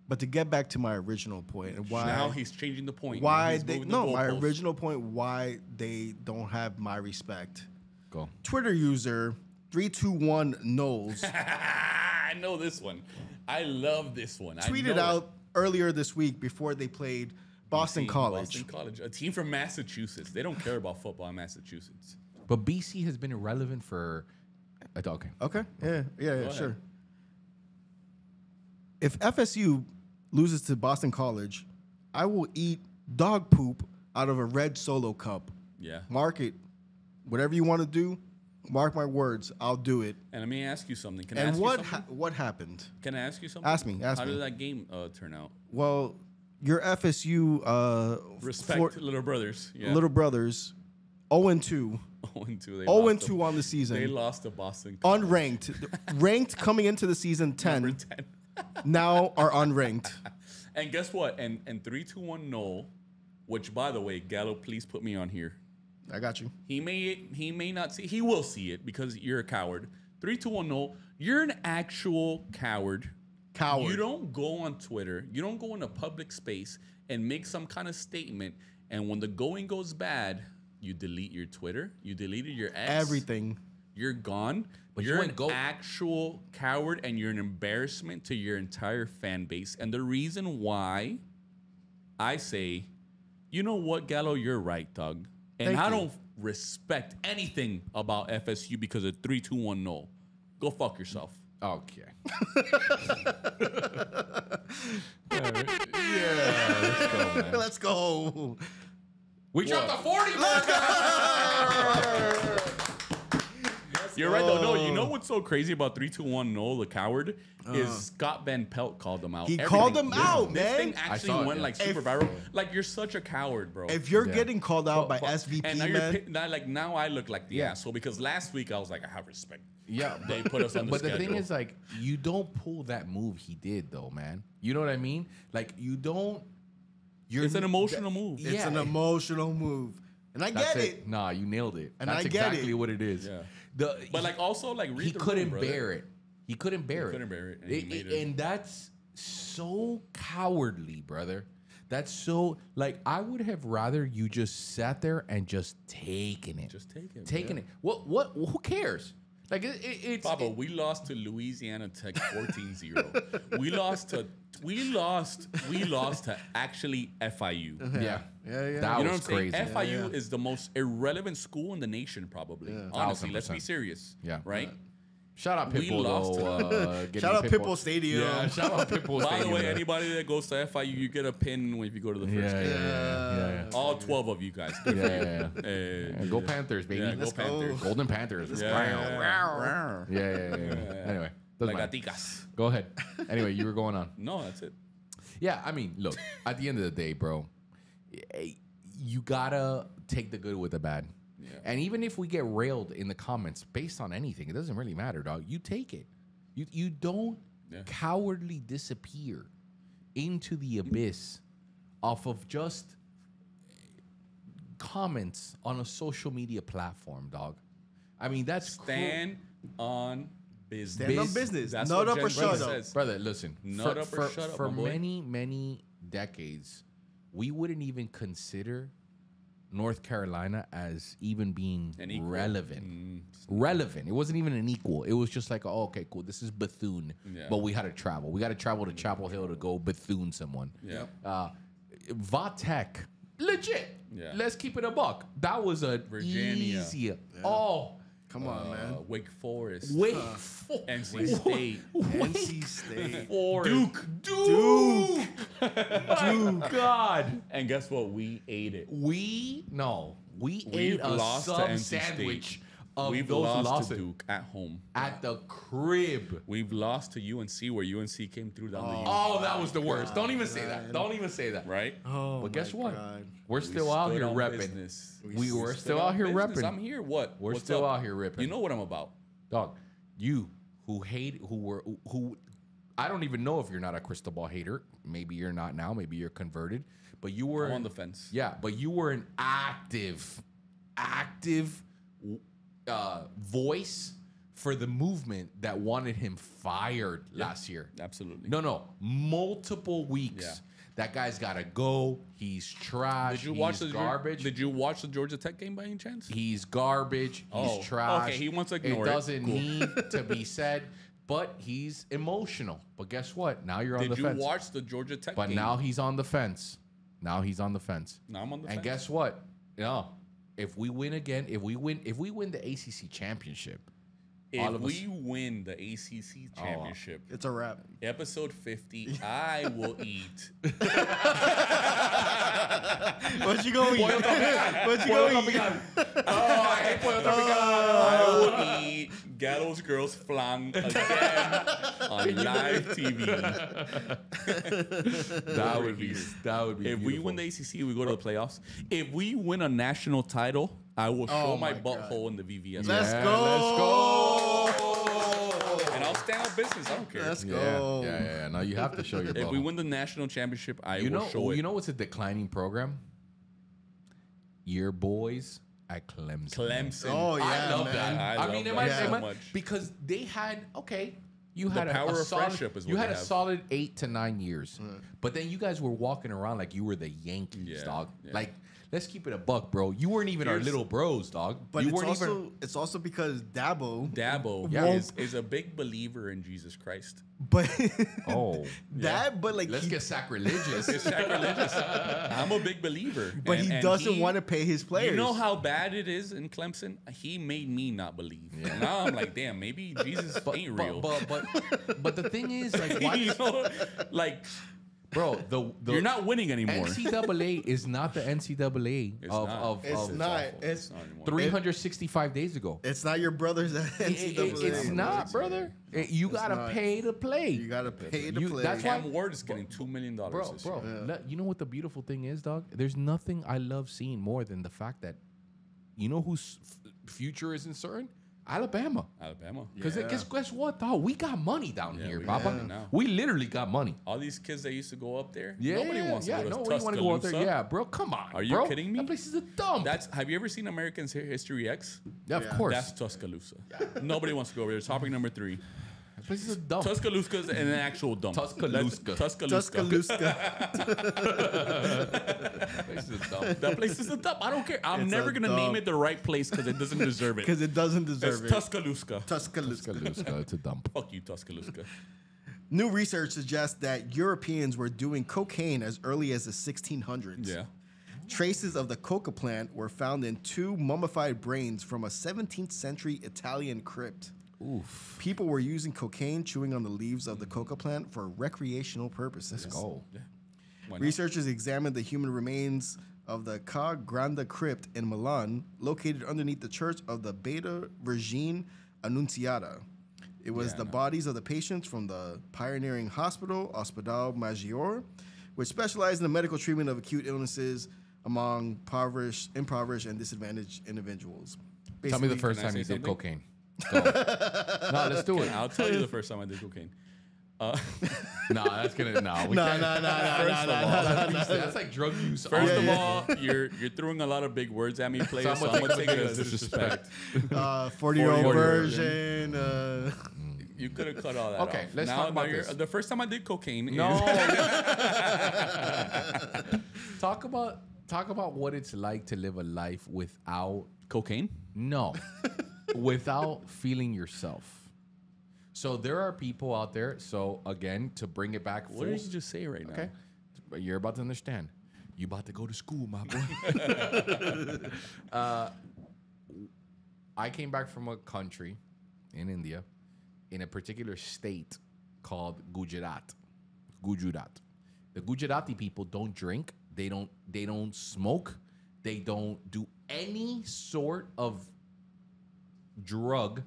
But to get back to my original point and why
Now he's changing the point.
why
He's
they
moving the
my
goalposts.
original point why they don't have my respect.
Go.
Twitter user 321 Noles
I know this one. I love this one.
tweeted out earlier this week before they played Boston College.
Boston College, a team from Massachusetts. They don't care about football in Massachusetts.
But BC has been irrelevant for. Okay.
Okay. Yeah,
ahead.
sure. If FSU loses to Boston College, I will eat dog poop out of a red Solo cup.
Yeah.
Mark it. Whatever you want to do, mark my words. I'll do it.
And let me ask you something. Can I
And
ask you something?
what happened?
Can I ask you something?
Ask me.
How did that game turn out?
Well, your FSU
Respect little brothers. Yeah.
little brothers 0-2.
0-2.
0-2 on the season.
They lost to Boston College.
Unranked. Ranked coming into the season 10.
Number 10.
Now are unranked.
And guess what? And 3-2-1 Noel, which by the way, Galo, please put me on here.
I got you.
He may not see. He will see it because you're a coward. 3-2-1 Noel, you're an actual coward.
Coward.
You don't go on Twitter. You don't go in a public space and make some kind of statement. And when the going goes bad, you delete your Twitter. You deleted your X.
Everything.
You're gone.
But
You're
you
an
wouldn't go-
actual coward, and you're an embarrassment to your entire fan base. And the reason why I say, you know what, Gallo, you're right, dog. And
Thank
I
you.
don't respect anything about FSU because of 3-2-1 no. Go fuck yourself.
Okay. Yeah, let's go, man.
Let's go.
We dropped a 40
You're right, though. No, you know what's so crazy about 3-2-1 no, the coward, is Scott Van Pelt called them out.
He called them out,
This
man.
thing
I
actually
saw it,
went
yeah.
like super viral. Like, you're such a coward, bro.
If you're
Yeah.
getting called out by
But-
SVP,
and now
man.
now I look like the
Yeah.
asshole because last week I was like, I have respect.
Yeah,
They put us on the
But
schedule.
the thing is, like, you don't pull that move he did, though, man. You know what I mean? Like, you don't.
It's an emotional move.
It's an emotional move. And I
That's
get it.
Nah, you nailed it.
And
That's
I get
exactly
it.
what it is.
Yeah.
But
like also like read
he
the
couldn't
room, brother.
bear it. He couldn't bear it.
couldn't bear it, and he made it.
And that's so cowardly, brother. That's so like I would have rather you just sat there and just taken it.
Just take it.
Taken
yeah.
it. What? Who cares? Like it's.
Papa, we lost to Louisiana Tech 14-0. we lost to actually FIU.
Yeah.
Yeah.
That
You know
was
what I'm
crazy.
saying? FIU is the most irrelevant school in the nation, probably. Honestly, let's be
1000%.
serious.
Yeah.
Right?
Shout out
We
Pitbull
lost
though.
Shout out Pitbull Stadium.
Yeah, shout out Pitbull
By
Stadium.
the way,
man.
anybody that goes to FIU, you get a pin if you go to the first
Yeah,
game.
yeah.
All 12 of you guys. Good for you.
Yeah.
Eh,
Go Panthers, baby.
yeah, go Panthers.
Golden Panthers.
Yeah.
Yeah. Anyway, doesn't
Like
matter.
gaticas.
Go ahead. Anyway, you were going on.
No, that's it.
Yeah, I mean, look, at the end of the day, bro, you gotta take the good with the bad.
Yeah.
And even if we get railed in the comments based on anything, it doesn't really matter, dog. You take it. You don't cowardly disappear into the abyss off of just comments on a social media platform, dog. I mean, that's
Stand on business.
Stand on business.
That's
Nut
what
up
Jen
or shut
Brenda
up.
says.
Brother, listen.
Nut up or shut up,
for
my boy.
many decades, we wouldn't even consider North Carolina as even being
An equal.
relevant. Relevant. It wasn't even an equal. It was just like, oh, okay, cool. This is Bethune.
Yeah.
But we had to travel. We got to travel to Chapel Hill to go Bethune someone.
Yeah.
Vatech. Legit.
Yeah.
Let's keep it a buck. That was a
Virginia.
easy. Oh,
Come on, man.
Wake Forest.
wait.
NC State.
NC State.
Duke.
Duke. My God.
And guess what? We ate it.
We ate a
lost to
sub
NC
sandwich of
We've
those
lost
losses
to Duke at home.
at the crib.
We've lost to UNC, where UNC came through down the U.
Oh, that was the worst. Don't even say that. Don't even say that.
Right?
Oh,
But guess what?
God.
We're still out
stood
here
on
repping.
business.
We were
stood
still
on
out here
business.
repping.
I'm here. What?
We're
What's
still
up?
out here ripping.
You know what I'm about.
Dog, you who I don't even know if you're not a crystal ball hater. Maybe you're not now. Maybe you're converted. But you were
I'm on the fence.
Yeah, but you were an active voice for the movement that wanted him fired last year.
Absolutely.
No, multiple weeks.
Yeah.
That guy's got to go. He's trash.
Did you watch
He's
the
garbage.
Did you watch the Georgia Tech game by any chance?
He's garbage.
Oh,
He's trash.
okay, he wants to ignore
it.
it.
Doesn't
Cool.
need to be said, but he's emotional. But guess what? Now you're on the
Did
fence.
you watch the Georgia Tech
But
game?
now he's on the fence. Now he's on the fence.
Now I'm on the
And
fence.
guess what? No. If we win again, if we win the ACC championship, all
If
of us-
we win the ACC championship,
It's a wrap.
episode 50, I will eat.
What you gonna eat? What you
Pollo
gonna eat?
tropical. Oh, I hate pollo tropical.
I will eat Galo's Girls Flang again on live TV.
That would be
If we win the ACC, we go to the playoffs. If we win a national title, I will show my
my God.
butthole in the VVS.
Let's
Yeah,
go.
let's go.
And I'll stand on business. I don't care.
Let's
Yeah,
go.
yeah. No, you have to show your
If we
butthole.
win the national championship, I
You
will
know,
show it.
you know what's a declining program? Your boys at Clemson.
Clemson.
Oh, yeah,
I love
man.
that.
I
I
love
mean,
that
it might,
so
it might-
much.
because they had you
The
had
power
a
of
solid,
friendship is what
you had
they
a
have.
solid 8 to 9 years, but then you guys were walking around like you were the Yankees,
Yeah,
dog.
yeah.
Like, let's keep it a buck, bro. You weren't even our
Here's-
little bros, dog.
But
you
it's
weren't
also it's also because Dabo,
Dabo is a big believer in Jesus Christ.
but
Oh,
but like
let's
he,
get sacrilegious.
It's sacrilegious. I'm a big believer.
but
And-
he
and
doesn't want to pay his players.
You know how bad it is in Clemson? He made me not believe. And now I'm like, damn, maybe Jesus ain't real.
But the thing is, like, why
You know? Like,
bro, the
you're not winning anymore.
NCAA is not the NCAA
It's
of
not.
of,
It's
of
not.
awful.
It's
not anymore.
365 days ago.
it's not your brothers at NCAA.
It's not, brother. You gotta
not.
pay to play.
You gotta pay to
You-
play.
that's why-
Cam Ward is getting $2 million
bro.
this year.
You know what the beautiful thing is, dog? There's nothing I love seeing more than the fact that you know whose future is uncertain? Alabama.
Alabama.
Because
Yeah.
guess what, dog? We got money down here,
we got
Papa.
money now.
We literally got money.
All these kids that used to go up there,
Yeah,
nobody wants to go to
nobody want to go out there.
Tuscaloosa.
Yeah, bro, come on.
Are you
bro.
kidding me?
That place is a dump.
Have you ever seen American History X?
yeah, of
Yeah.
course.
That's Tuscaloosa. Nobody wants to go over there. Topic number 3.
that place is a dump.
Tuscaloosa is an actual dump.
Tuscaloosa.
Tuscaloosa.
Tuscaloosa.
That place is a dump.
That place is a dump. I don't care. I'm
It's
never
a
gonna name
dump.
it the right place because it doesn't deserve it.
Because it doesn't deserve
It's
it.
Tuscaloosa.
Tuscaloosa.
Tuscaloosa, it's a dump.
Fuck you, Tuscaloosa.
New research suggests that Europeans were doing cocaine as early as the 1600s.
Yeah.
Traces of the coca plant were found in 2 mummified brains from a 17th century Italian crypt.
Oof.
People were using cocaine, chewing on the leaves of the coca plant for recreational purposes.
Go.
Why not?
Researchers examined the human remains of the Ca Grande crypt in Milan, located underneath the church of the Beta Vergine Annunziata. It was the bodies of the patients from the pioneering hospital, Ospedale Maggiore, which specialized in the medical treatment of acute illnesses among impoverished, and disadvantaged individuals.
Tell me the
Basically,
first
Can I
time you
say
did
something?
cocaine. Go. No, let's do it.
I'll tell you the first time I did cocaine.
Nah, that's gonna. Nah, we
No,
can't.
no, no,
First of all,
That's like drug use.
First
on
of
the-
all, you're throwing a lot of big words at me, player,
So
so I'm gonna take it as disrespect.
40-year-old
40-year-old
version.
You could have cut all that
Okay,
off.
let's talk about
you're-
this.
The first time I did cocaine.
No.
is
talk about what it's like to live a life without
cocaine.
no, without feeling yourself. So there are people out there. So again, to bring it back,
What did you just say right now?
Okay, but you're about to understand. You about to go to school, my boy. I came back from a country in India, in a particular state called Gujarat. Gujarat. The Gujarati people don't drink. They don't smoke. They don't do any sort of drug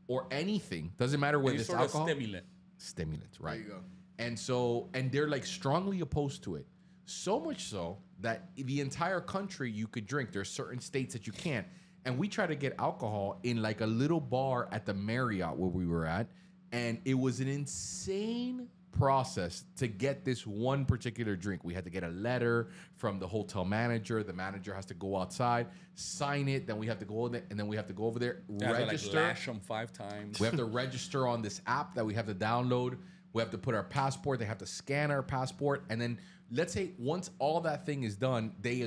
or anything. Doesn't matter whether
Any
it's
sort
alcohol.
of stimulant.
Stimulants, right?
There you go.
And they're like strongly opposed to it. So much so that the entire country you could drink. There's certain states that you can't. And we tried to get alcohol in like a little bar at the Marriott where we were at. And it was an insane process to get this one particular drink. We had to get a letter from the hotel manager. The manager has to go outside, sign it. Then we have to go in there, and then we have to go over there, register.
Like lash them 5 times.
We have to register on this app that we have to download. We have to put our passport. They have to scan our passport, and then let's say once all that thing is done, they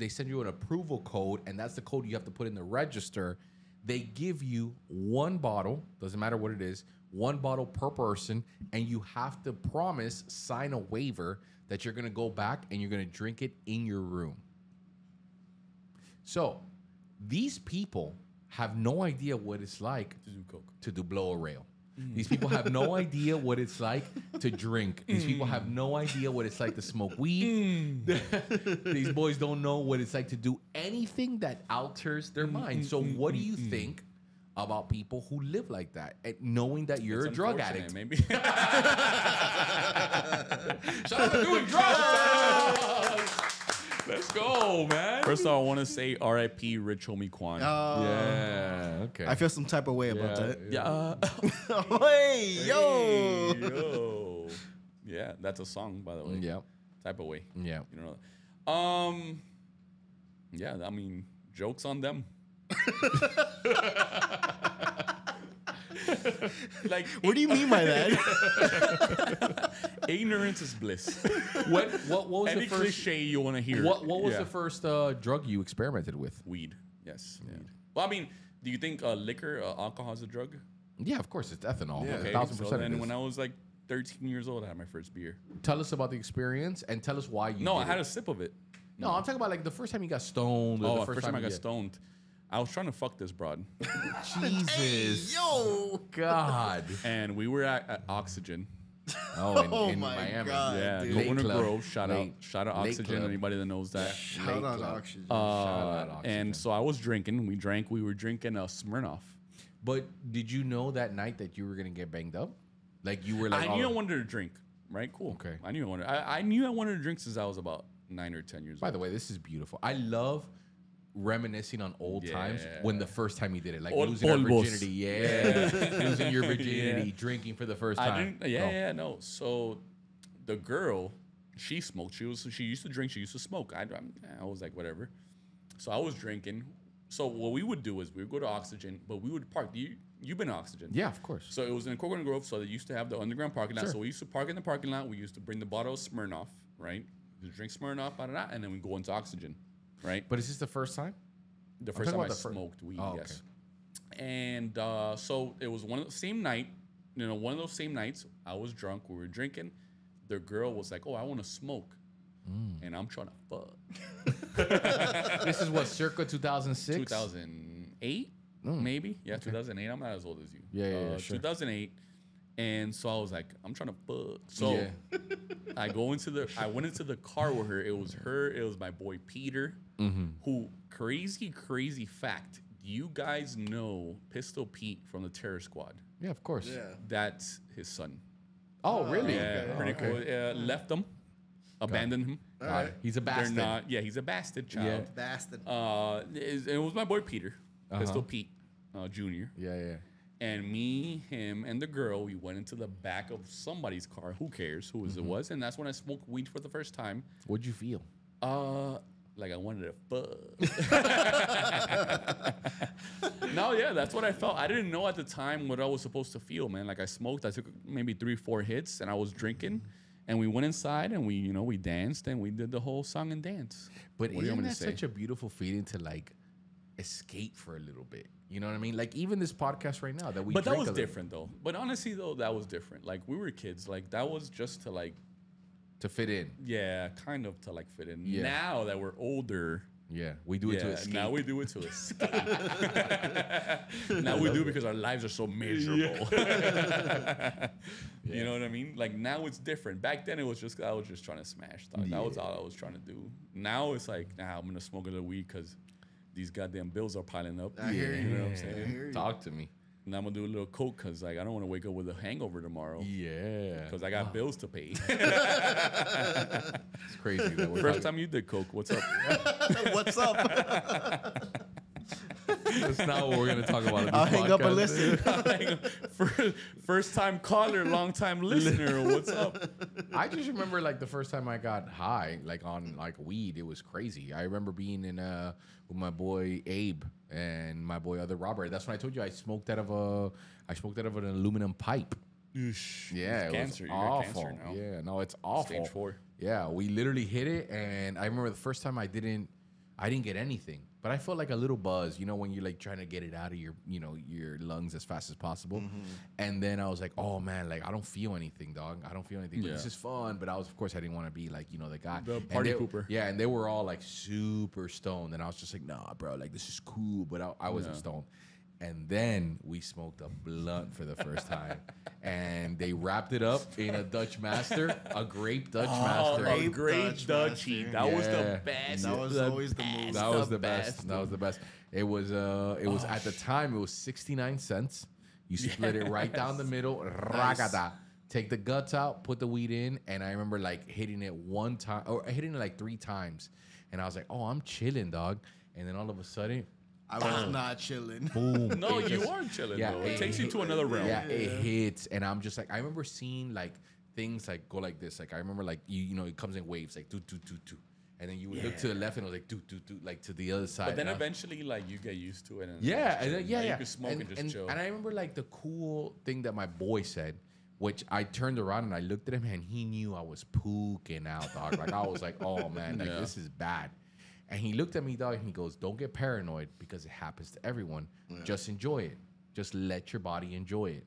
send you an approval code, and that's the code you have to put in the register. They give you one bottle, doesn't matter what it is, one bottle per person, and you have to sign a waiver that you're gonna go back and you're gonna drink it in your room. So these people have no idea what it's like
To do coke.
to do blow a rail. These people have no idea what it's like to drink. These people have no idea what it's like to smoke weed. These boys don't know what it's like to do anything that alters their mind. So what do you think about people who live like that, and knowing that you're
It's
a drug
unfortunate,
addict?
maybe.
Shout out to doing drugs! Let's go, man.
First of all, I want to say R.I.P. Rich Homie Quan.
Yeah, okay.
I feel some type of way about that.
yeah.
Hey, yo.
Yo. Yeah, that's a song, by the way.
Yeah,
Type of way.
yeah.
You know. Yeah, I mean, jokes on them. Like,
What do you mean by that?
ignorance is bliss.
What was
Any
the first
cliche you want to hear.
What was
Yeah.
the first drug you experimented with?
Weed. Yes. Weed. Well, I mean, do you think liquor, alcohol is a drug?
Yeah, of course, it's ethanol.
Yeah.
Okay,
Okay.
1,000%
So
it
then
is.
when I was like 13 years old, I had my first beer.
Tell us about the experience and tell us why you
No,
did
I had
it.
a sip of it.
No, I'm talking about like the first time you got stoned. Or
Oh,
the
first time I got
you-
stoned. I was trying to fuck this broad.
Jesus.
Yo.
God.
And we were at Oxygen.
Oh, in
my
Miami.
God.
Yeah,
dude.
Go
Lake
Winter
Club.
Grove. Shout
Lake
out Oxygen.
Club.
Anybody that knows that.
Shout
Lake
out
Club.
Oxygen.
Shout out Oxygen.
And so I was drinking. We were drinking a Smirnoff.
But did you know that night that you were gonna get banged up? Like you were like,
I knew I wanted to drink. Right? Cool.
Okay.
I knew I wanted to drink since I was about 9 or 10 years
By
old.
the way, this is beautiful. I love reminiscing on old times when the first time you did it, like
Old
losing your
polvos.
virginity. Yeah, losing your virginity, drinking for the first time.
I didn't. Yeah, no. So the girl, she smoked. She used to drink. She used to smoke. I was like, whatever. So I was drinking. So what we would do is we would go to Oxygen, but we would park. You've been to Oxygen.
Yeah, of course.
So it was in Coconut Grove. So they used to have the underground parking lot.
Sure.
So we used to park in the parking lot. We used to bring the bottle of Smirnoff, right? We drink Smirnoff, and then we go into Oxygen, right?
But is this the first time?
The first time
talking
I
about the fir-
smoked weed,
Oh,
yes. And so it was one of the same night, one of those same nights. I was drunk. We were drinking. The girl was like, "Oh, I want to smoke," and I'm trying to fuck.
This is what, circa 2006?
2008, maybe. Yeah, 2008. I'm not as old as you.
Yeah, sure.
2008. And so I was like, I'm trying to fuck. So
Yeah.
I went into the car with her. It was her. It was my boy Peter. Who crazy fact? Do you guys know Pistol Pete from the Terror Squad?
Yeah, of course.
Yeah.
That's his son.
Oh, really?
Yeah, pretty cool. Left him, abandoned him.
All right.
He's a
They're
bastard.
not. Yeah, he's a bastard child.
Yeah.
Bastard.
It was my boy Peter, Pistol Pete, Jr.
Yeah.
And me, him, and the girl, we went into the back of somebody's car. Who cares who it was? And that's when I smoked weed for the first time.
What'd you feel?
Like I wanted to fuck. No, yeah, that's what I felt. I didn't know at the time what I was supposed to feel, man. Like I smoked, I took maybe 3-4 hits, and I was drinking. And we went inside and we danced and we did the whole song and dance.
But
What do you
isn't
want me
that
to say?
such a beautiful feeling to like escape for a little bit? You know what I mean? Like even this podcast right now that we
But that
drink
was
a little-
different though. But honestly though, that was different. Like we were kids. Like that was just to like,
to fit in.
yeah, kind of to like fit in.
Yeah.
Now that we're older,
Yeah, we do it to
yeah,
escape.
now we do it to escape. Now we do it because our lives are so miserable. You know what I mean? Like now it's different. Back then it was just I was just trying to smash. Dog. That was all I was trying to do. Now it's like, nah, I'm gonna smoke a little weed because these goddamn bills are piling up.
I hear you.
You know what I'm saying?
Talk to me.
And I'm gonna do a little coke because like I don't want to wake up with a hangover tomorrow.
Yeah.
Because I got bills to pay.
It's crazy.
First time you did coke, what's up?
What's up?
That's not what we're going to talk about.
I'll hang up and listen.
First time caller, long time listener. What's up?
I just remember like the first time I got high, like on like weed, it was crazy. I remember being in with my boy Abe and my boy other Robert. That's when I told you I smoked out of an aluminum pipe. Yeah, it
cancer.
was
You got
awful.
cancer now.
Yeah, no, it's awful.
Stage 4.
Yeah, we literally hit it, and I remember the first time I didn't get anything, but I felt like a little buzz, when you're like trying to get it out of your, your lungs as fast as possible. And then I was like, oh man, like I don't feel anything, dog. I don't feel anything. But
Yeah.
this is fun. But of course, I didn't want to be like, the guy,
The party pooper.
Yeah, and they were all like super stoned, and I was just like, nah, bro, like this is cool, but I wasn't stoned. And then we smoked a blunt for the first time. And they wrapped it up in a Dutch Master, a grape Dutch Master.
A great Dutchie. That was the
Yeah.
best.
That was always the move.
That was the best. That was the best. It was at the time it was 69 cents. You split it right down the middle. Ragada. Take the guts out, put the weed in, and I remember like hitting it one time or hitting it like 3 times. And I was like, "Oh, I'm chilling, dog." And then all of a sudden,
I was not chilling.
boom.
No,
it
you
just-
are chilling,
yeah,
though.
it
It takes you
hit-
to another realm.
Yeah, it hits, and I'm just like, I remember seeing like things like go like this. Like I remember like it comes in waves, like do do do do, and then you would look to the left and it was like do do do, like to the other side.
But then
and
eventually, like, you get used to it. And
yeah, and then,
like,
yeah.
You can smoke and just chill.
And I remember like the cool thing that my boy said, which I turned around and I looked at him and he knew I was pooking out, dog. Like I was like, oh man, like this is bad. And he looked at me, dog, and he goes, "Don't get paranoid because it happens to everyone. Just enjoy it. Just let your body enjoy it."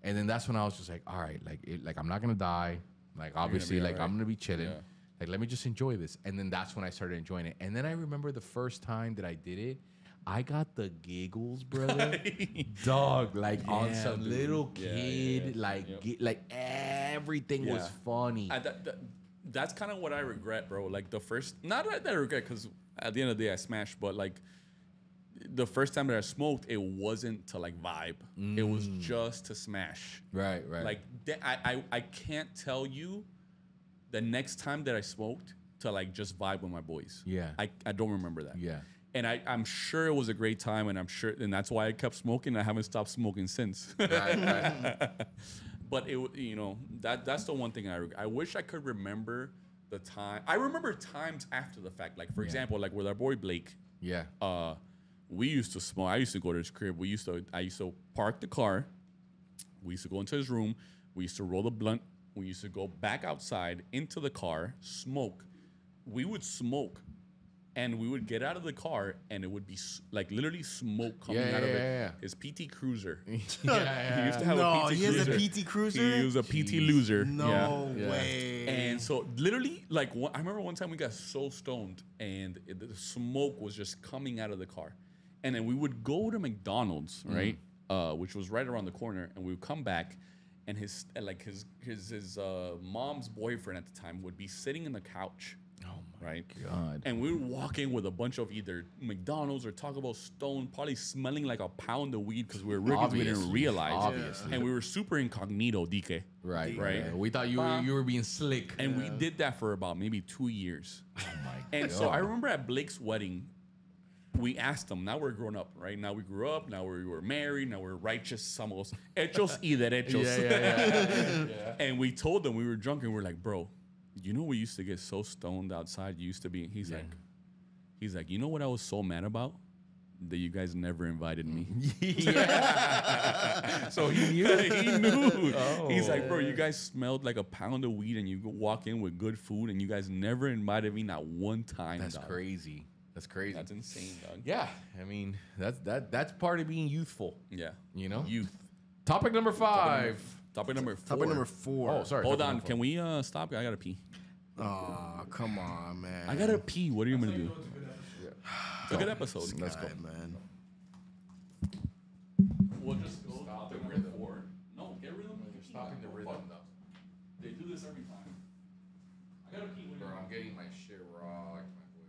And then that's when I was just like, all right, like I'm not gonna die. Like obviously, like I'm gonna be chilling.
Yeah.
Like let me just enjoy this. And then that's when I started enjoying it. And then I remember the first time that I did it, I got the giggles, brother. Dog, like on
Yeah,
some
dude.
little
Yeah,
kid,
yeah.
like
Yep.
like everything was
Yeah.
funny.
That's kind of what I regret, bro. Like the first, not that I regret, because at the end of the day I smashed, but like the first time that I smoked, it wasn't to like vibe. It was just to smash.
Right.
Like I can't tell you the next time that I smoked to like just vibe with my boys.
Yeah.
I don't remember that.
Yeah.
And I'm sure it was a great time, and and that's why I kept smoking. I haven't stopped smoking since.
Right.
But that's the one thing I wish I could remember the time. I remember times after the fact. Like for example, like with our boy Blake,
Yeah.
we used to smoke. I used to go to his crib. I used to park the car. We used to go into his room. We used to roll the blunt. We used to go back outside into the car, smoke. We would smoke. And we would get out of the car, and it would be like literally smoke coming out of it.
Yeah.
His PT Cruiser.
Yeah.
He used to have
No,
a PT
he has
Cruiser.
a PT Cruiser?
He was a PT loser.
No
Yeah.
way.
And so literally, like I remember one time we got so stoned, and the smoke was just coming out of the car. And then we would go to McDonald's, right, which was right around the corner, and we would come back, and his mom's boyfriend at the time would be sitting in the couch.
Oh my
Right.
God.
And we would walk in with a bunch of either McDonald's or Taco Bell stone, probably smelling like a pound of weed because we were rookies. We didn't
Obviously.
realize.
Obviously.
And we were super incognito, DK.
Right.
Right.
We thought you were being slick.
And we did that for about maybe 2 years.
Oh my
And
God.
so I remember at Blake's wedding, we asked them, now we're grown up, right? Now we grew up, now we were married, now we're righteous, somos, hechos y derechos.
Yeah.
And we told them we were drunk, and we're like, bro, you know we used to get so stoned outside, used to be. He's like, you know what I was so mad about? That you guys never invited me.
So he knew.
He knew.
Oh.
He's like, bro, you guys smelled like a pound of weed, and you walk in with good food, and you guys never invited me, not one time.
That's
dog.
crazy. That's crazy.
That's insane, dog.
Yeah. I mean, that's part of being youthful.
Yeah.
You know?
Youth.
Topic number 5.
Topic number 4.
Topic number 4.
Oh, sorry.
Hold
topic
on.
number
Can we stop? I gotta pee.
Oh, come on, man.
I gotta pee. What are you gonna do? It's a good episode.
Let's go, man.
We'll just go topic number 4. No, get rhythm.
Stopping the rhythm, though.
They do this every time. I gotta pee.
Bro, I'm getting my shit rocked, my boy.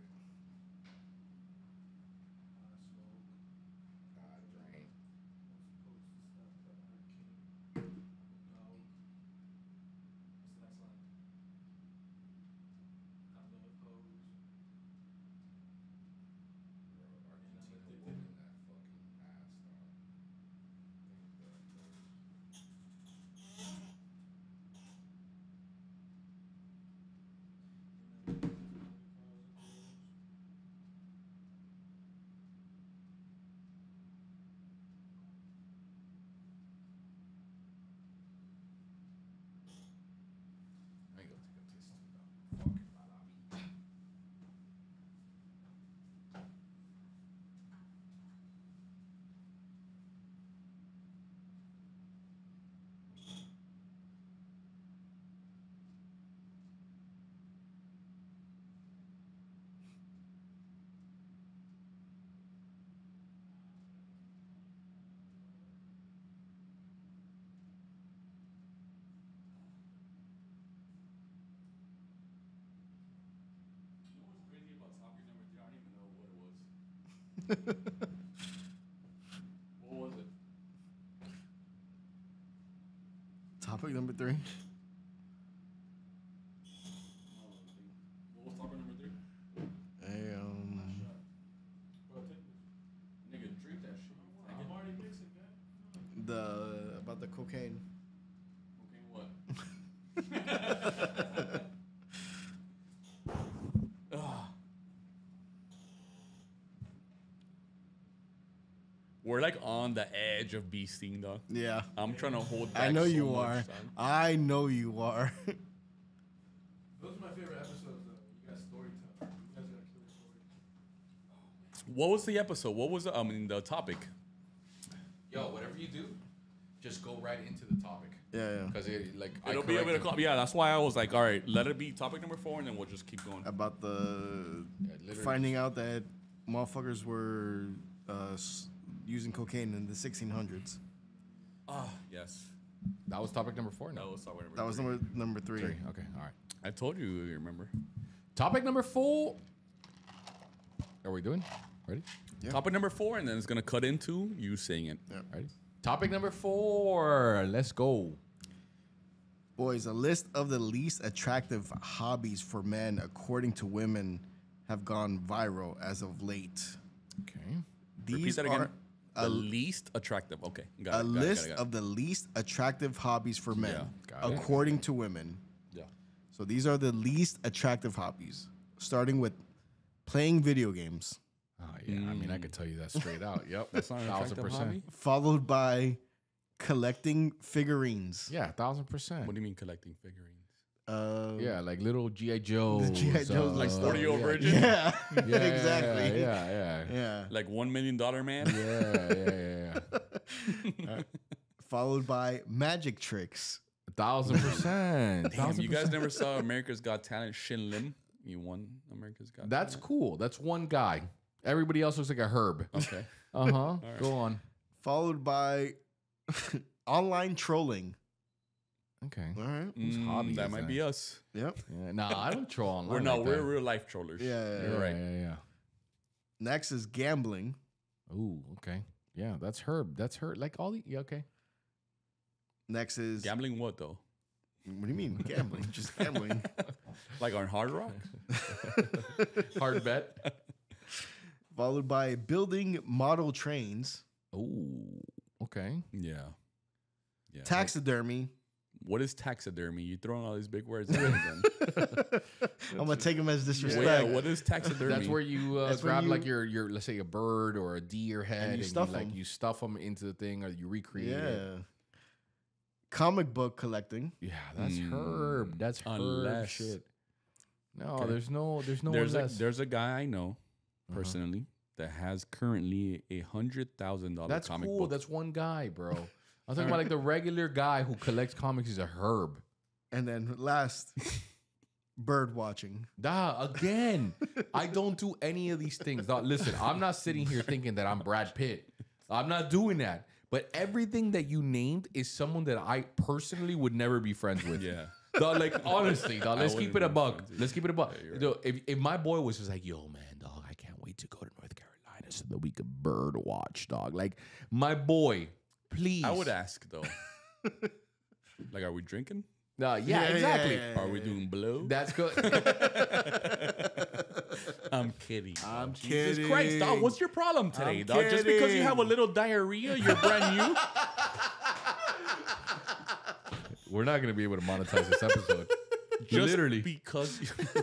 What was it?
Topic number 3.
What was topic number 3? Nigga, drink that shit.
I'm already mixing, man.
About the cocaine.
Okay, what? We're like on the edge of beasting, though.
Yeah.
I'm trying to hold back.
I know
so
you
much,
are.
son.
I know you are.
Those are my favorite episodes, though. You got story time. You guys got killer stories.
What was the episode? What was the topic?
Yo, whatever you do, just go right into the topic.
Yeah.
Because
It'll be able to call. Yeah, that's why I was like, all right, let it be topic number 4, and then we'll just keep going.
About the
literally.
finding out that motherfuckers were using cocaine in the 1600s.
Yes.
That was topic number 4.
That
No,
was topic number
That was
3.
number 3.
3. Okay, all right.
I told you, remember.
Topic number 4. Are we doing? Ready?
Yeah.
Topic number 4, and then it's going to cut into you saying it.
Yeah.
Ready? Topic number 4. Let's go.
Boys, a list of the least attractive hobbies for men, according to women, have gone viral as of late.
Okay.
Repeat that again.
are
The least attractive. Okay. Got
a
it.
list of the least attractive hobbies for men,
Yeah, got it.
according to women.
Yeah.
So these are the least attractive hobbies, starting with playing video games,
Oh, yeah. I mean, I could tell you that straight out. Yep.
That's not an attractive
1,000%.
hobby?
followed by collecting figurines.
Yeah, 1,000%.
What do you mean collecting figurines?
Yeah, like little G.I. Joes.
G.I. Joes, like
Like 40-year-old virgin?
Yeah,
Yeah,
exactly.
Yeah.
Yeah.
Like $1 million man?
Yeah.
Followed by magic tricks.
1,000%.
Damn, you guys never saw America's Got Talent Shin Lim? You won America's Got
That's cool. That's one guy. Everybody else looks like a herb.
Talent? Okay.
Uh-huh. Go on.
Followed by online trolling.
Okay.
All right.
Whose hobby
that
is
might
that?
be us.
Yep.
Yeah. Nah, I don't troll online.
We're real life trollers.
Yeah.
You're right.
Yeah.
Next is gambling.
Ooh, okay. Yeah, that's herb. That's her. Like all the, yeah, okay.
Next is
Gambling what, though?
What do you mean gambling? Just gambling.
Like on Hard Rock?
Hard bet.
Followed by building model trains,
Ooh, okay.
Yeah. Yeah.
taxidermy.
What is taxidermy? You throwing all these big words at me again.
I'm gonna take them as disrespect.
Yeah, what is taxidermy?
That's where you
That's when
grab
you-
like your let's say a bird or a deer head and
stuff
you, like
'em.
you stuff them into the thing or you recreate
Yeah.
it.
Comic book collecting.
Yeah, that's herb. That's herb
Unless-
shit. No,
Okay.
there's no
there's
unless.
a guy I know personally that has currently $100,000
That's
comic
cool.
book.
That's one guy, bro. I'm talking about like the regular guy who collects comics is a herb.
And then last, bird watching.
Again, I don't do any of these things. Dog, listen, I'm not sitting here thinking that I'm Brad Pitt. I'm not doing that. But everything that you named is someone that I personally would never be friends with.
Yeah.
Dog, like honestly, dog, let's
wouldn't
keep it a
be
buck.
friends, yeah.
Let's keep it a buck.
Yeah, you're
Dog, if my boy was just like, yo, man, dog, I can't wait to go to North Carolina so that we could bird watch, dog. Like, my boy, please.
I would ask, though. Like, are we drinking?
Yeah,
Yeah,
exactly.
yeah.
Are we doing blow?
That's good.
I'm kidding.
I'm
Jesus
kidding.
Christ, dog. What's your problem today,
I'm
dog? Just because you
kidding.
have a little diarrhea, you're brand new?
We're not going to be able to monetize this episode.
Just
Literally.
because.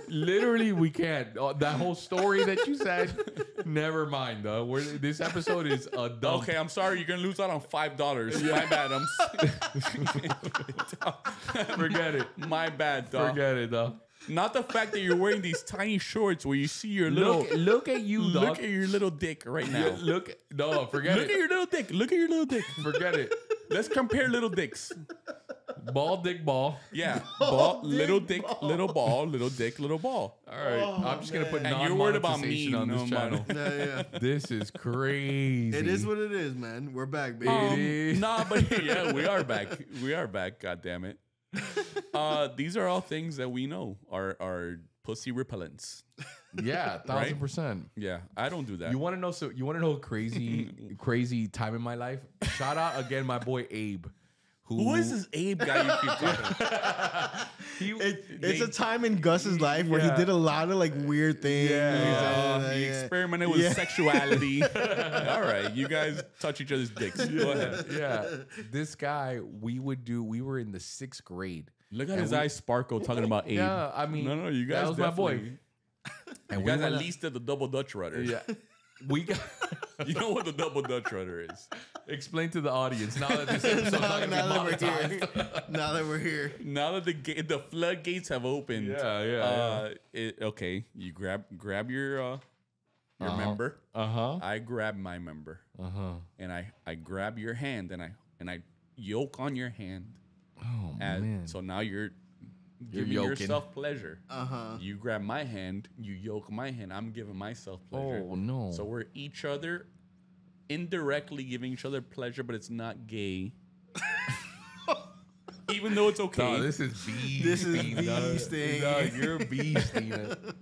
Literally, we can't. That whole story that you said, never mind, though. This episode is a dump.
Okay, I'm sorry. You're going to lose out on $5. My bad.
Forget it.
My bad, dog.
Forget it, though.
Not the fact that you're wearing these tiny shorts where you see your little.
Look at you, dog.
Look at your little dick right now.
Forget
Look at your little dick. Look at your little dick.
Forget it.
Let's compare little dicks.
Ball, dick, ball.
Yeah. Ball, little dick, little ball, little dick, little ball.
All right. I'm just going to put
And you're worried about me
on this channel.
Yeah.
This is crazy.
It is what it is, man. We're back, baby.
Nah, but yeah, we are back. We are back. God damn it. These are all things that we know are pussy repellents.
Yeah, 1,000%.
Yeah, I don't do that.
You want to know? So you want to know a crazy time in my life? Shout out again, my boy Abe.
Who is this Abe guy you keep talking about?
It's a time in Gus's life where he did a lot of like weird things.
He experimented with sexuality. All right, you guys touch each other's dicks. Go ahead.
Yeah, this guy, we were in the 6th grade.
Look at his eyes sparkle talking about Abe.
Yeah, I mean,
no, you guys
that was my boy.
And you guys at least did the double Dutch rudder.
Yeah, we got.
You know what the double Dutch rudder is?
Explain to the audience now that this episode's not gonna be monetized.
Now that we're here.
Now that the floodgates have opened. Okay, you grab your member. I grab my member. And I grab your hand and I yoke on your hand.
Oh man!
So now you're giving yourself pleasure. You grab my hand, you yoke my hand. I'm giving myself pleasure.
Oh no!
So we're each other indirectly giving each other pleasure, but it's not gay. Even though it's okay.
No, this is beasting.
This is beasting.
No, you're beasting.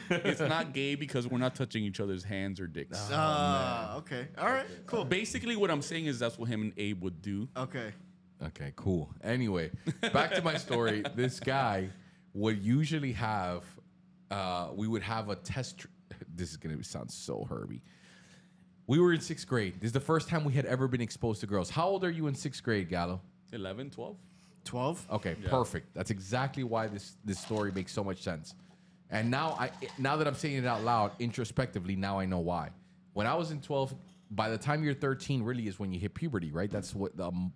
It's not gay because we're not touching each other's hands or dicks.
Okay. All right. Cool.
Basically, what I'm saying is that's what him and Abe would do.
Okay.
Okay, cool. Anyway, back to my story. This guy would usually have, we would have a test. This is going to sound so Herbie. We were in 6th grade. This is the first time we had ever been exposed to girls. How old are you in 6th grade, Galo?
11, 12?
12?
Okay, perfect. That's exactly why this story makes so much sense. And now that I'm saying it out loud, introspectively, now I know why. When I was in 12, by the time you're 13, really is when you hit puberty, right? That's what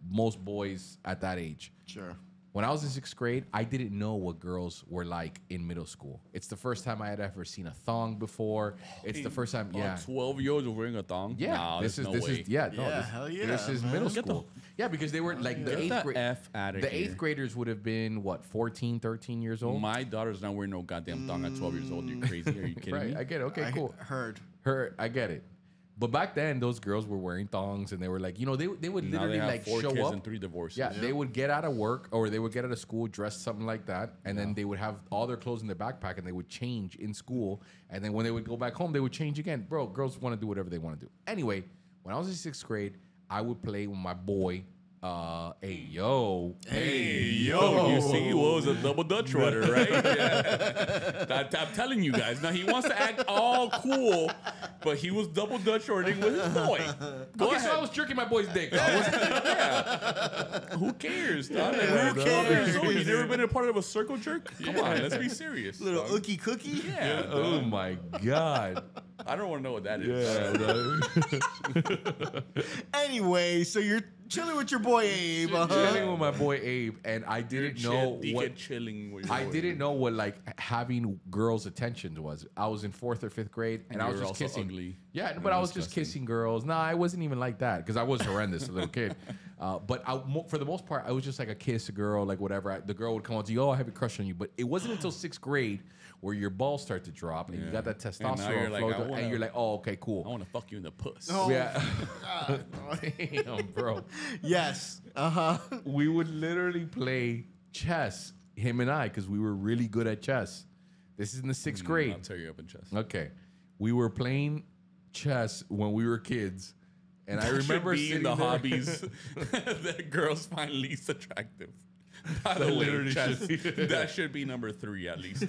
most boys at that age.
Sure.
When I was in 6th grade, I didn't know what girls were like in middle school. It's the first time I had ever seen a thong before. It's the first time,
12-year-olds wearing a thong?
Yeah.
Nah,
this is
hell yeah.
This is middle school. Yeah, because they were like the 8th grade.
F out of
the
here.
8th graders would have been what, 14, 13 years old?
My daughter's not wearing no goddamn thong at 12 years old. You crazy? Are you kidding
Right,
me?
I get it. Okay, cool.
Heard.
I get it. But back then, those girls were wearing thongs, and they were like, they would
Now
literally
they have
like
4
show
kids
up.
and 3 divorces.
Yeah, they would get out of work or they would get out of school dressed something like that, and then they would have all their clothes in their backpack, and they would change in school, and then when they would go back home, they would change again. Bro, girls want to do whatever they want to do. Anyway, when I was in 6th grade, I would play with my boy. Hey yo.
You see, what was a double Dutch rudder, right? Yeah. I'm telling you guys. Now he wants to act all cool, but he was double Dutch rudering with his boy. Go ahead.
So I was jerking my boy's dick.
Who cares? Dog? Who cares? You never been a part of a circle jerk? Come on, let's be serious.
Little
dog.
ookie cookie?
Yeah.
Oh my god.
I don't want to know what that is.
Anyway, so you're chilling with your boy Abe.
Chilling with my boy Abe, and I didn't know what
chilling with your
I
boy.
didn't know what like having girls' attention was. I was in 4th or 5th grade, and I was
you were
just
also
kissing.
ugly.
Yeah, but I was just kissing girls. Nah, I wasn't even like that because I was horrendous, a little kid. But for the most part, I was just like a kiss a girl, like whatever. The girl would come on to you, oh, I have a crush on you. But it wasn't until 6th grade where your balls start to drop and you got that testosterone
like,
flow, and you're like, oh, okay, cool.
I want to fuck you in the puss.
Oh,
Yeah. Damn, bro.
yes.
We would literally play chess, him and I, because we were really good at chess. This is in the 6th grade.
I'll tear you up in chess.
Okay. We were playing chess when we were kids. And I remember
should be in
sitting
the
there.
hobbies that girls find least attractive. By the way, chess, that should be number 3 at least.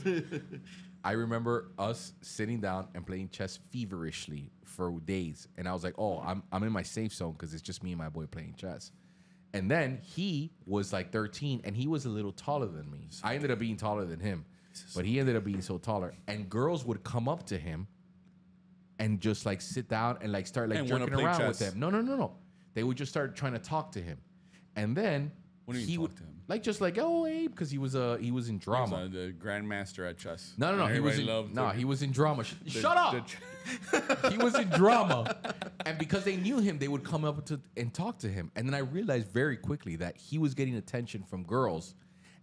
I remember us sitting down and playing chess feverishly for days. And I was like, oh, I'm in my safe zone because it's just me and my boy playing chess. And then he was like 13 and he was a little taller than me. I ended up being taller than him, but he ended up being so taller. And girls would come up to him and just like sit down and like start like
And wanna
jerking
play
around
chess.
with him. No. They would just start trying to talk to him. And then
What do you
he
talk
would
to him?
like just like, oh, Abe, because he was in drama.
The grandmaster at chess.
No. He was in drama. Shut up. He was in drama, and because they knew him, they would come up and talk to him. And then I realized very quickly that he was getting attention from girls,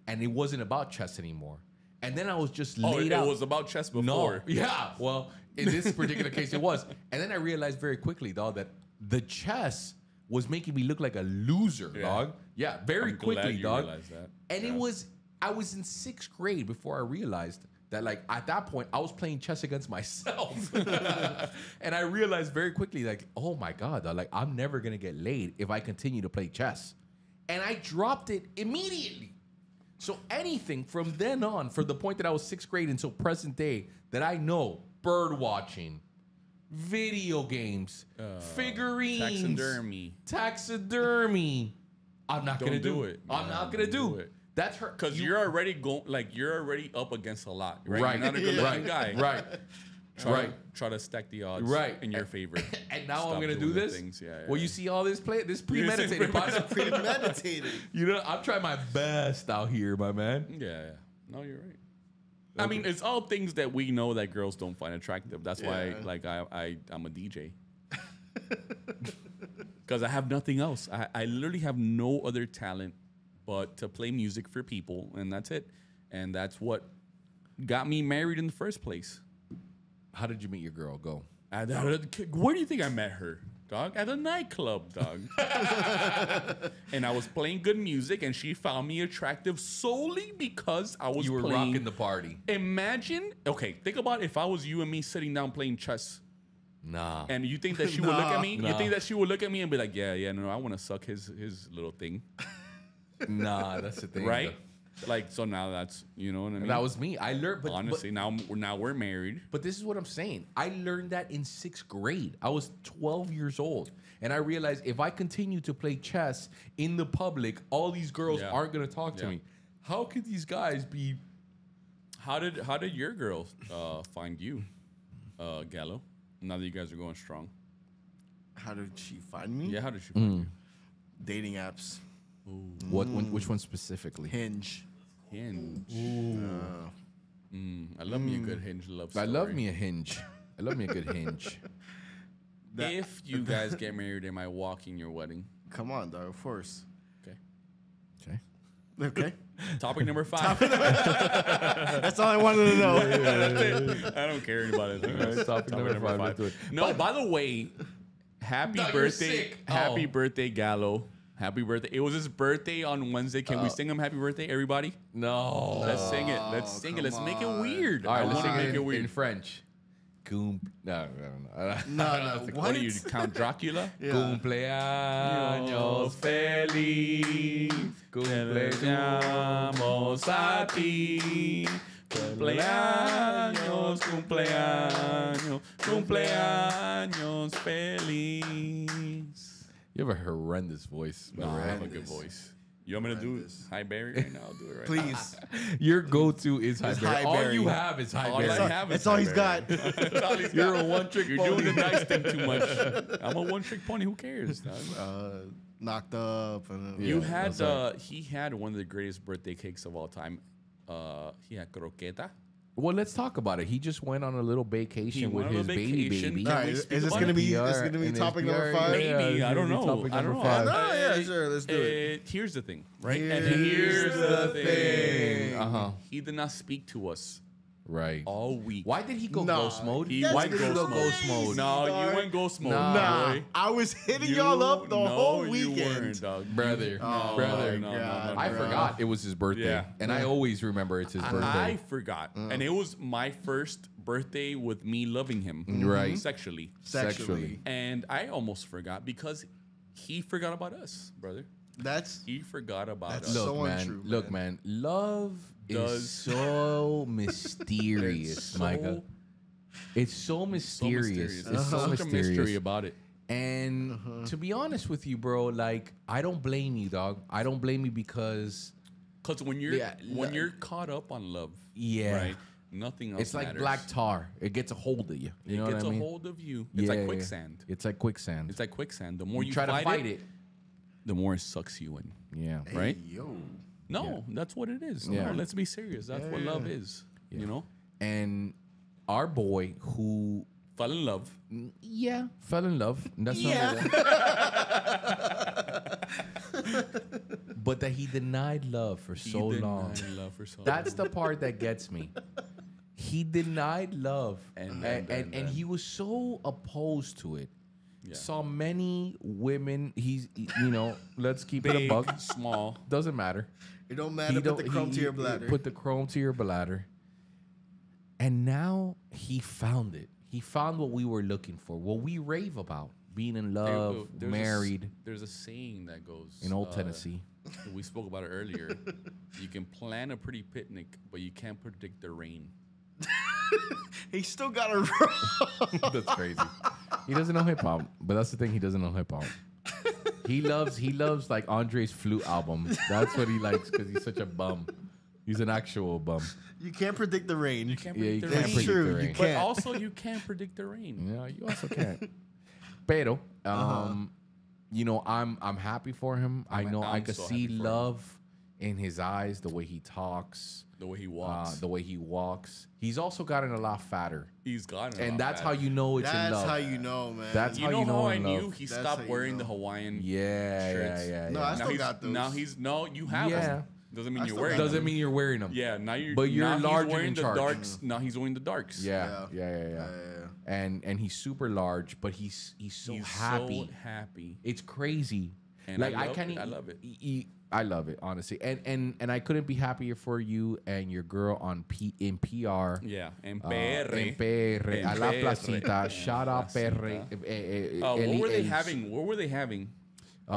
and it wasn't about chess anymore. And then I was just laid out.
It was about chess before.
No, yeah. Well, in this particular case, it was. And then I realized very quickly, dog, that the chess was making me look like a loser, dog. Yeah, very quickly, dog.
That.
And I was in 6th grade before I realized that, like, at that point, I was playing chess against myself. And I realized very quickly, like, oh my God, dog, like, I'm never going to get laid if I continue to play chess. And I dropped it immediately. So anything from then on, from the point that I was 6th grade until present day, that I know, bird watching, video games, figurines, taxidermy. I'm not gonna do it. I'm not gonna do it. That's her
because you're already you're already up against a lot, right? You're not a good-looking guy,
right?
Try to stack the odds, in your favor.
And now I'm gonna do this.
Things. Yeah.
Well, you see all this premeditated.
Premeditated.
You know, I'm trying my best out here, my man.
Yeah. No, you're right. I mean, it's all things that we know that girls don't find attractive. That's why, like, I'm a DJ. Because I have nothing else. I literally have no other talent but to play music for people, and that's it. And that's what got me married in the first place.
How did you meet your girl? Go.
Where do you think I met her? Dog, at a nightclub, dog. And I was playing good music, and she found me attractive solely because I was
rocking the party.
Imagine, okay, think about if I was you and me sitting down playing chess.
Nah.
And you think that she would look at me? You think that she would look at me and be like, no, I want to suck his little thing.
Nah, that's the thing.
Right? Though. Like, so now that's, you know what I mean?
That was me. I learned, but
honestly, now we're married.
But this is what I'm saying. I learned that in 6th grade. I was 12 years old. And I realized if I continue to play chess in the public, all these girls aren't going to talk to me. How could these guys be?
How did your girl find you, Galo? Now that you guys are going strong.
How did she find me?
Yeah, how did she find you?
Dating apps.
Which one specifically?
Hinge.
I love me a good Hinge love story.
I love me a Hinge. I love me a good Hinge.
If you guys get married, am I walking your wedding?
Come on, dog. Of course.
Okay.
Topic number 5.
That's all I wanted to know.
I don't care about it.
Right, topic number 5.
No, by the way, happy birthday. Happy birthday, Galo. Happy birthday. It was his birthday on Wednesday. Can we sing him happy birthday, everybody?
No.
Let's sing it. Let's sing it. Let's make it weird.
All right,
I want to make it weird.
In French. No.
What are you, Count Dracula?
Cumpleaños feliz. Cumpleaños a ti.
Cumpleaños, cumpleaños, cumpleaños feliz.
You have a horrendous voice.
No, I have a good voice. You want me to do Hi Barry right now? I'll do it right now.
Please.
Your go-to is Hi Barry.
All
you have is Hi Barry.
That's all he's got.
You're a one-trick pony. You're doing the nice thing too much. I'm a one-trick pony. Who cares?
Knocked up.
He had one of the greatest birthday cakes of all time. He had croqueta.
Well, let's talk about it. He just went on a little vacation with his baby.
Right, is this gonna be topic number 5?
Maybe. I don't know.
Yeah, sure. Let's do it.
Here's the thing, right?
Here's the thing.
He did not speak to us.
Right.
All week.
Why did he go ghost mode?
Why did he go ghost mode? No, you went ghost mode.
Nah, I was hitting y'all up the whole weekend.
You weren't, dog.
Brother.
No,
I forgot it was his birthday. And I always remember it's his birthday.
I forgot. And it was my first birthday with me loving him.
Right.
Sexually. And I almost forgot because he forgot about us, brother. He forgot about us.
Look, man. Look, man. Love is so mysterious, Micah. It's so mysterious. It's so
such a mystery about it.
And to be honest with you, bro, like, I don't blame you, dog. I don't blame you because
when you're caught up on love, right? Nothing else.
It's like
matters.
black tar. It gets a hold of you. You know what I mean?
It gets a hold of you. It's like quicksand.
It's like quicksand.
It's like quicksand. The more you
try to fight it.
the more it sucks you in.
Yeah.
Right?
Hey, yo.
No, that's what it is.
Yeah.
No, let's be serious. That's what love is.
Yeah.
You know?
And our boy who
Fell in love.
fell in love. That's but that he denied love for so long.
Love for so
That's the part that gets me. He denied love, and he was so opposed to it.
Yeah.
Saw many women. Let's keep it a
big,
bug.
small.
Doesn't matter.
It don't matter. Put the chrome to your bladder.
Put the chrome to your bladder. And now he found it. He found what we were looking for. What we rave about: being in love, married.
There's a saying that goes
In Old Tennessee.
We spoke about it earlier. You can plan a pretty picnic, but you can't predict the rain.
He still got a roll.
That's crazy. He doesn't know hip hop, but that's the thing. He doesn't know hip hop. He loves like Andre's flute album. That's what he likes because he's such a bum. He's an actual bum.
You can't predict the rain.
You can't
Yeah, you
predict the
can't
rain.
predict
true,
the
you
rain.
can't.
But also, you can't predict the rain.
Yeah, you also can't. Pero, I'm happy for him. I know I
I'm
could
so
see
happy for him.
love in his eyes, the way he talks,
The way he walks.
the way he walks. He's also gotten a lot fatter,
He's gotten
and that's how you know it's in
That's
love.
how you know, man.
That's
You
how
know
you know
how I
in
knew
love.
he
That's
stopped
how you
wearing the
know.
Hawaiian
Yeah.
No, I
Now
still
he's,
got those.
now he's no, you have
Yeah.
them. Doesn't mean
I
you're
still
wearing
got
them.
Doesn't mean you're wearing them.
Yeah, now you're.
But you're
now
large
he's
and
wearing
in
the
charge.
darks. Now he's wearing the darks.
Yeah. And he's super large, but he's so
He's
happy.
So happy.
It's crazy.
And
like
I
I
love
can't.
it. I love it.
I love it, honestly. And I couldn't be happier for you and your girl in PR.
Yeah, en PR.
En PR,
En
a la
PR.
placita. Shout out PR.
What were they having? What were they having?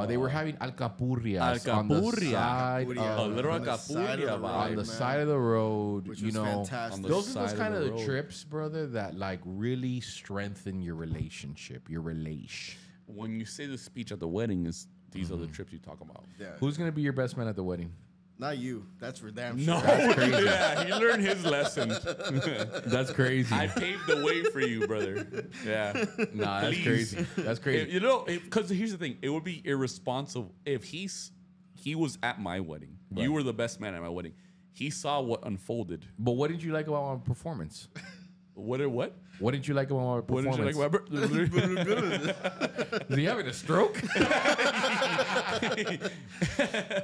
They were having alcapurrias
Alcapurria.
on the side,
A little
on the side of the
alcapurria
road,
vibe.
on the
man.
side of the road.
Which
you
was
know,
fantastic.
On the
those are those
side
kind
of
of
the road.
trips, brother, that like really strengthen your relationship, your relation.
When you say the speech at the wedding, these are the trips you talk about.
Yeah.
Who's gonna be your best man at the wedding?
Not you. That's for damn sure.
No,
That's crazy.
yeah, he learned his lesson.
That's crazy.
I paved the way for you, brother. Yeah,
Nah, that's
Please.
crazy. That's crazy.
You know, because here's the thing: it would be irresponsible if he was at my wedding.
Right.
You were the best man at my wedding. He saw what unfolded.
But what did you like about my performance?
What?
What did you like about my
What did you
performance?
like about?
Is he having a stroke?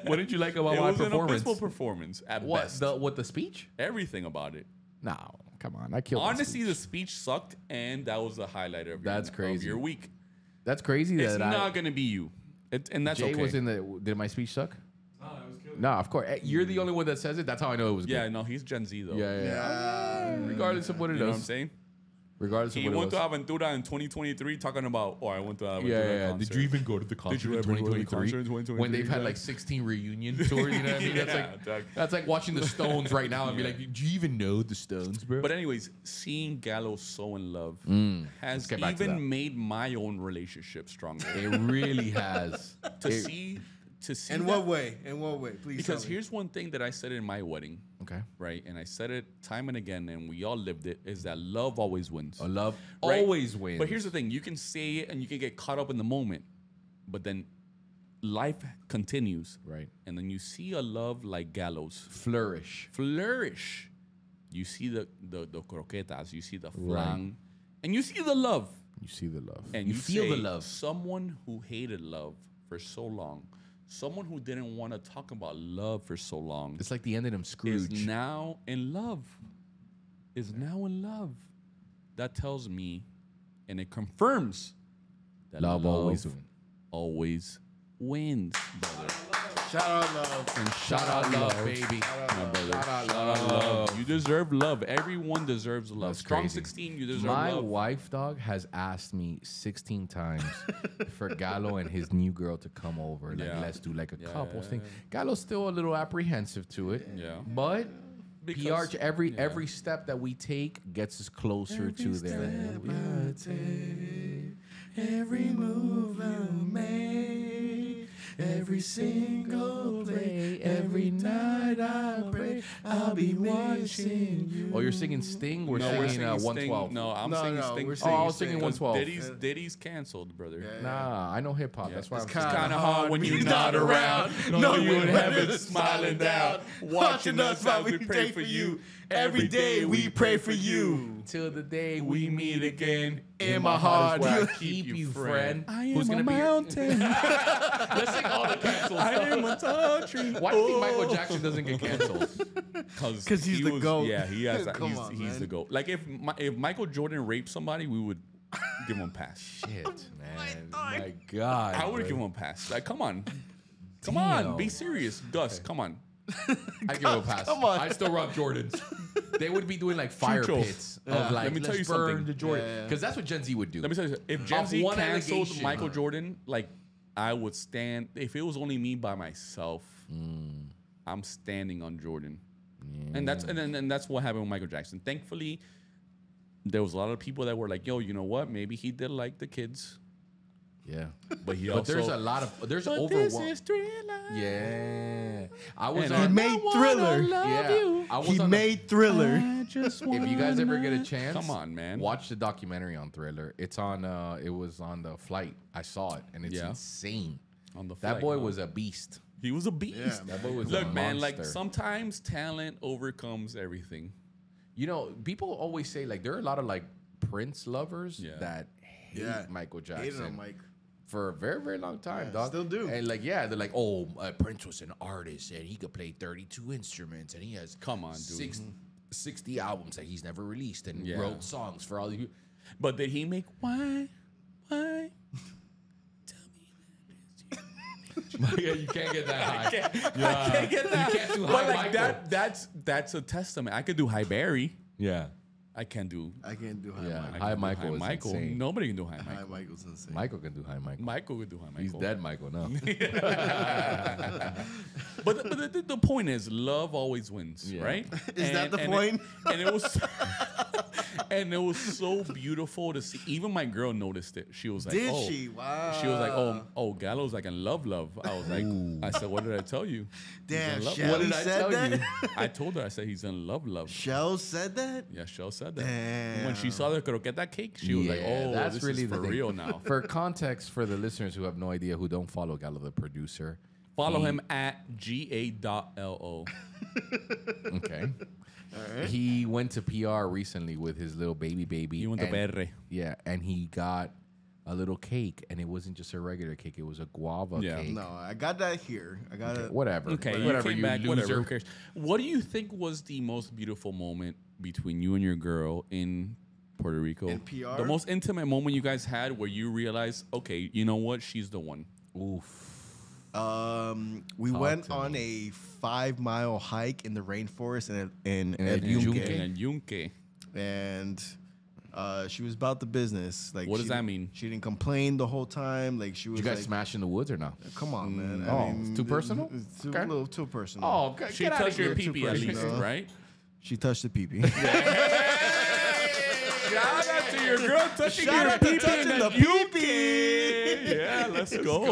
What did you like about
It
my
was an
performance?
abysmal performance at
What
best.
the speech?
Everything about it.
No, come on, I killed.
Honestly,
the
the
speech.
speech sucked, and that was the highlight of
That's
of
crazy.
your week.
That's crazy.
It's
that
not gonna be you, and that's
Jay
okay.
was in the. Did my speech suck?
No, it was killing.
No, of course. You're the only one that says it. That's how I know it was
Yeah,
good.
no, he's Gen Z though.
Yeah. Regardless of what it
You know what
is.
I'm saying?
Regardless of
He
what
went
it
to
was.
Aventura in 2023 talking about, I went to Aventura
Yeah.
concert.
Did you even go to the concert
you
in
ever go to the
2023?
concert in 2023?
When they've had like 16 reunion tours, you know what I mean? That's
Yeah, dog.
that's like watching the Stones right now and be
Yeah.
like, do you even know the Stones, bro?
But anyways, seeing Galo so in love has
get back to that.
even made my own relationship stronger.
it really has.
to see
In
that-
what way? In what way? Please
Because
tell me.
here's one thing that I said in my wedding,
Okay.
right? And I said it time and again, and we all lived it, is that love always wins.
A love
Right?
always wins.
But here's the thing: you can say it and you can get caught up in the moment, but then life continues,
Right.
and then you see a love like Galo's
flourish.
You see the croquetas, you see the flan, and you see the love,
You see the love.
and
you feel the
say,
love.
Someone who hated love for so long, someone who didn't want to talk about love for so long,
It's like the end of them
is
Scrooge.
now in love. Is now in love. That tells me, and it confirms that
Love always wins.
always wins, brother.
Shout out love.
And
Shout out love, baby.
Shout out love. You deserve love. Everyone deserves love.
That's
Strong
crazy.
16, you deserve
My
love.
wife, dog, has asked me 16 times for Galo and his new girl to come over. Like,
Yeah.
let's do like a
Yeah,
couples
yeah,
thing. Galo's still a little apprehensive to it.
Yeah.
But
Because-
PR, every step that we take gets us closer to there.
Every move I make
every single day, every night I pray, I'll be watching you. Oh, you're singing Sting? We're singing 112.
No, I'm singing Sting.
I was singing 112.
Diddy's canceled, brother.
Nah, I know hip hop. That's why
it's
I'm
kind of hard when you're not around. No, you in heaven smiling down, watching us while we pray for you. Every day we pray for you.
Till the day we meet again.
In my heart,
I keep you, friend.
I am
Who's
a
gonna be
mountain.
Let's sing all the cancels.
I am a tall tree.
Why do you think Michael Jackson doesn't get canceled?
Because he's the GOAT.
Yeah, he has.
Come on,
he's
man.
the GOAT. Like if Michael Jordan raped somebody, we would give him a pass.
Shit, man. My God.
I would give him a pass. Like, come on, come on, be serious, Gus. Come on.
I give him a pass.
Come on.
I still rock Jordans. They would be doing like fire
Chucho.
pits of like,
Let me tell you
let's burn
something.
the Jordan. Because that's what Gen Z would do.
Let me tell you, if Gen
Off
Z
one
canceled
allegation.
Michael Jordan, like I would stand. If it was only me by myself, I'm standing on Jordan, and that's what happened with Michael Jackson. Thankfully, there was a lot of people that were like, "Yo, you know what? Maybe he did like the kids."
Yeah.
But he
But
also,
there's a lot of, there's
But
overwhelming.
this is Thriller.
Yeah. I was
And
on.
He made Thriller.
Yeah. I was
He
on
made Thriller.
if you guys ever get a chance,
Come on, man.
watch the documentary on Thriller. It's on, it was on the flight. I saw it, and it's
Yeah.
insane.
On the
That
flight,
boy
huh?
was a beast.
He was a beast.
That boy was a
Look, man, like
monster.
sometimes talent overcomes everything.
You know, people always say, like, there are a lot of, like, Prince lovers
Yeah.
that hate Michael
Hated
Jackson.
him, Mike.
For a very, very long time, dog.
still do.
And like, yeah, they're like, oh, Prince was an artist and he could play 32 instruments and he has
Come on, dude.
60 albums that he's never released and
Yeah.
wrote songs for all of you.
But did he make why? Tell me
Yeah, you can't get that high.
I can't get that.
You can't do
But
high
like
Michael.
that's a testament. I could do High Barry.
Yeah.
I can't do
I can't do High
Yeah.
Michael.
High Michael
High
is
Michael.
insane.
Nobody can do High
High
Michael.
Michael's insane.
Michael can do high Michael.
Michael could do High Michael.
He's dead Michael now.
But the point is, love always wins,
Yeah.
right?
Is that the point?
And it was, and it was so beautiful to see. Even my girl noticed it. She was like,
Did
"Oh."
she? Wow.
She was like, "Oh, Galo's like in love." I was like, I said, "What did I tell you?"
Damn,
in love.
Shelly
What did I
said
tell
that?
you?
I told her. I said he's in love.
Shell said that?
Yeah, Shell said that.
Damn.
When she saw the croqueta cake, she was like,
Yeah,
"Oh,
that's
this
really
is
the
for
thing.
real now."
For context, for the listeners who have no idea, who don't follow Galo, the producer,
Follow him at ga.lo.
okay. He went to PR recently with his little baby.
He went to
and-
PR.
Yeah, and he got a little cake, and it wasn't just a regular cake; it was a guava
Yeah.
cake.
No, I got that here. I got it.
Whatever.
Okay,
whatever.
you came
You
back. Whatever.
loser.
Who cares? What do you think was the most beautiful moment between you and your girl in Puerto Rico?
In PR?
The most intimate moment you guys had where you realized, okay, you know what? She's the one.
Oof.
We went
to
on a 5-mile hike in the rainforest in
El
El
Yunque?
Yunque.
And Yunque.
And she was about the business. Like,
What does
she
that
didn't-
mean?
She didn't complain the whole time. Like, she was
Did you guys
like,
smash in the woods or no?
"Come on, man."
Oh, it's too personal?
It's too,
Okay.
a little too personal.
Oh,
She
get out of
touched your
here.
pee-pee at least,
personal.
right?
She touched the pee-pee.
Shout out to your girl touching
Shout out to touching the pee-pee.
Yeah, let's go.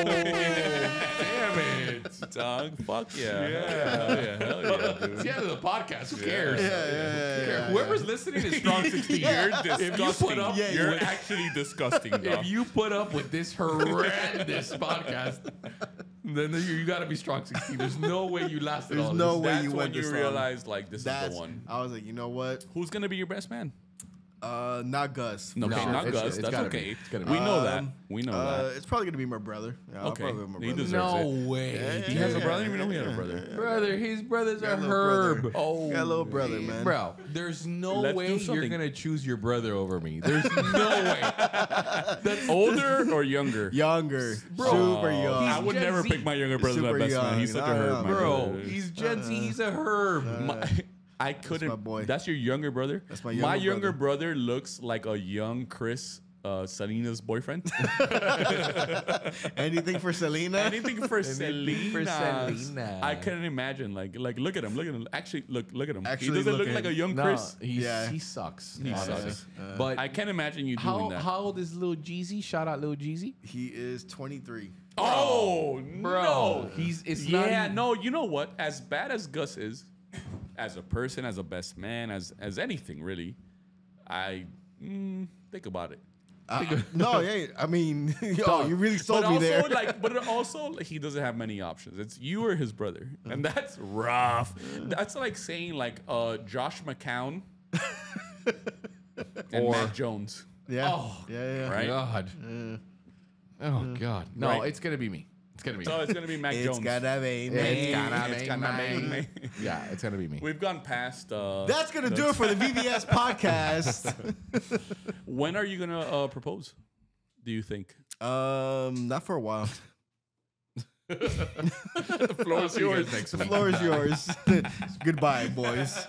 Damn it.
Dog, fuck yeah. Hell yeah,
It's
dude.
the end of the podcast. Who cares? Who cares?
yeah.
Whoever's listening is strong 16.
You're
If you
disgusting.
put up,
You're actually disgusting, dog.
if you put up with this horrendous podcast, then you got to be strong 16. There's no way you lasted
There's
all
no
this.
way
That's
you
when
went
you
this long.
realize, like, this is
That's,
the one.
I was like, you know what?
Who's gonna be your best man?
Not Gus.
Okay,
No,
not
it's-
Gus.
it's
That's
gotta be.
okay.
It's gotta be.
We know that. We know that.
It's probably gonna be my brother. Yeah, I'll
Okay.
probably be my
He
brother.
deserves it.
No way.
He has a brother. I didn't even know he had a brother.
Brother, his brothers
Got
are
a little
herb.
brother.
Oh,
Got a little brother, man.
Bro, there's no
Let's
way
do
you're
something.
going to choose your brother over me. There's no way.
That's older or younger?
Younger,
Bro,
super young.
I would
Gen
never
Z.
pick my younger brother as my
Super
best man.
young.
He's such a
Nah,
herb,
nah,
my
Bro,
brother.
he's Gen Z. He's a herb.
I couldn't.
my boy.
That's your younger brother.
That's my
My
younger
younger brother looks like a young Chris, Selena's boyfriend.
Anything for Selena?
Anything for Selena.
Selena.
I couldn't imagine. Like look at him. Look at him. Actually, look at him.
Actually
He doesn't look
looking-
like a young
No,
Chris.
Yeah.
he sucks.
He
honestly.
sucks.
But
I can't imagine you doing that.
how old is Lil Jeezy? Shout out Lil Jeezy.
He is 23.
Oh,
bro.
no.
It's not even,
no, you know what? As bad as Gus is, as a person, as a best man, as anything really, I think about it.
No, yeah. I mean, yo, you really sold
but
me
also,
there.
but also, he doesn't have many options. It's you or his brother, and that's rough. That's like saying Josh McCown and
Or-
Matt Jones.
Yeah.
Oh,
yeah.
right?
God. Oh, God. No,
Right.
it's going to be me. It's going to be
So
me.
it's gonna be Mac
It's
Jones.
gotta be me.
It's gonna be
me.
me. Yeah, it's going to be me.
We've gone past.
That's gonna do it for the VVS podcast.
When are you gonna propose? Do you think?
Not for a while.
The floor is
See you guys
yours.
next
The
week.
floor is yours. Goodbye, boys.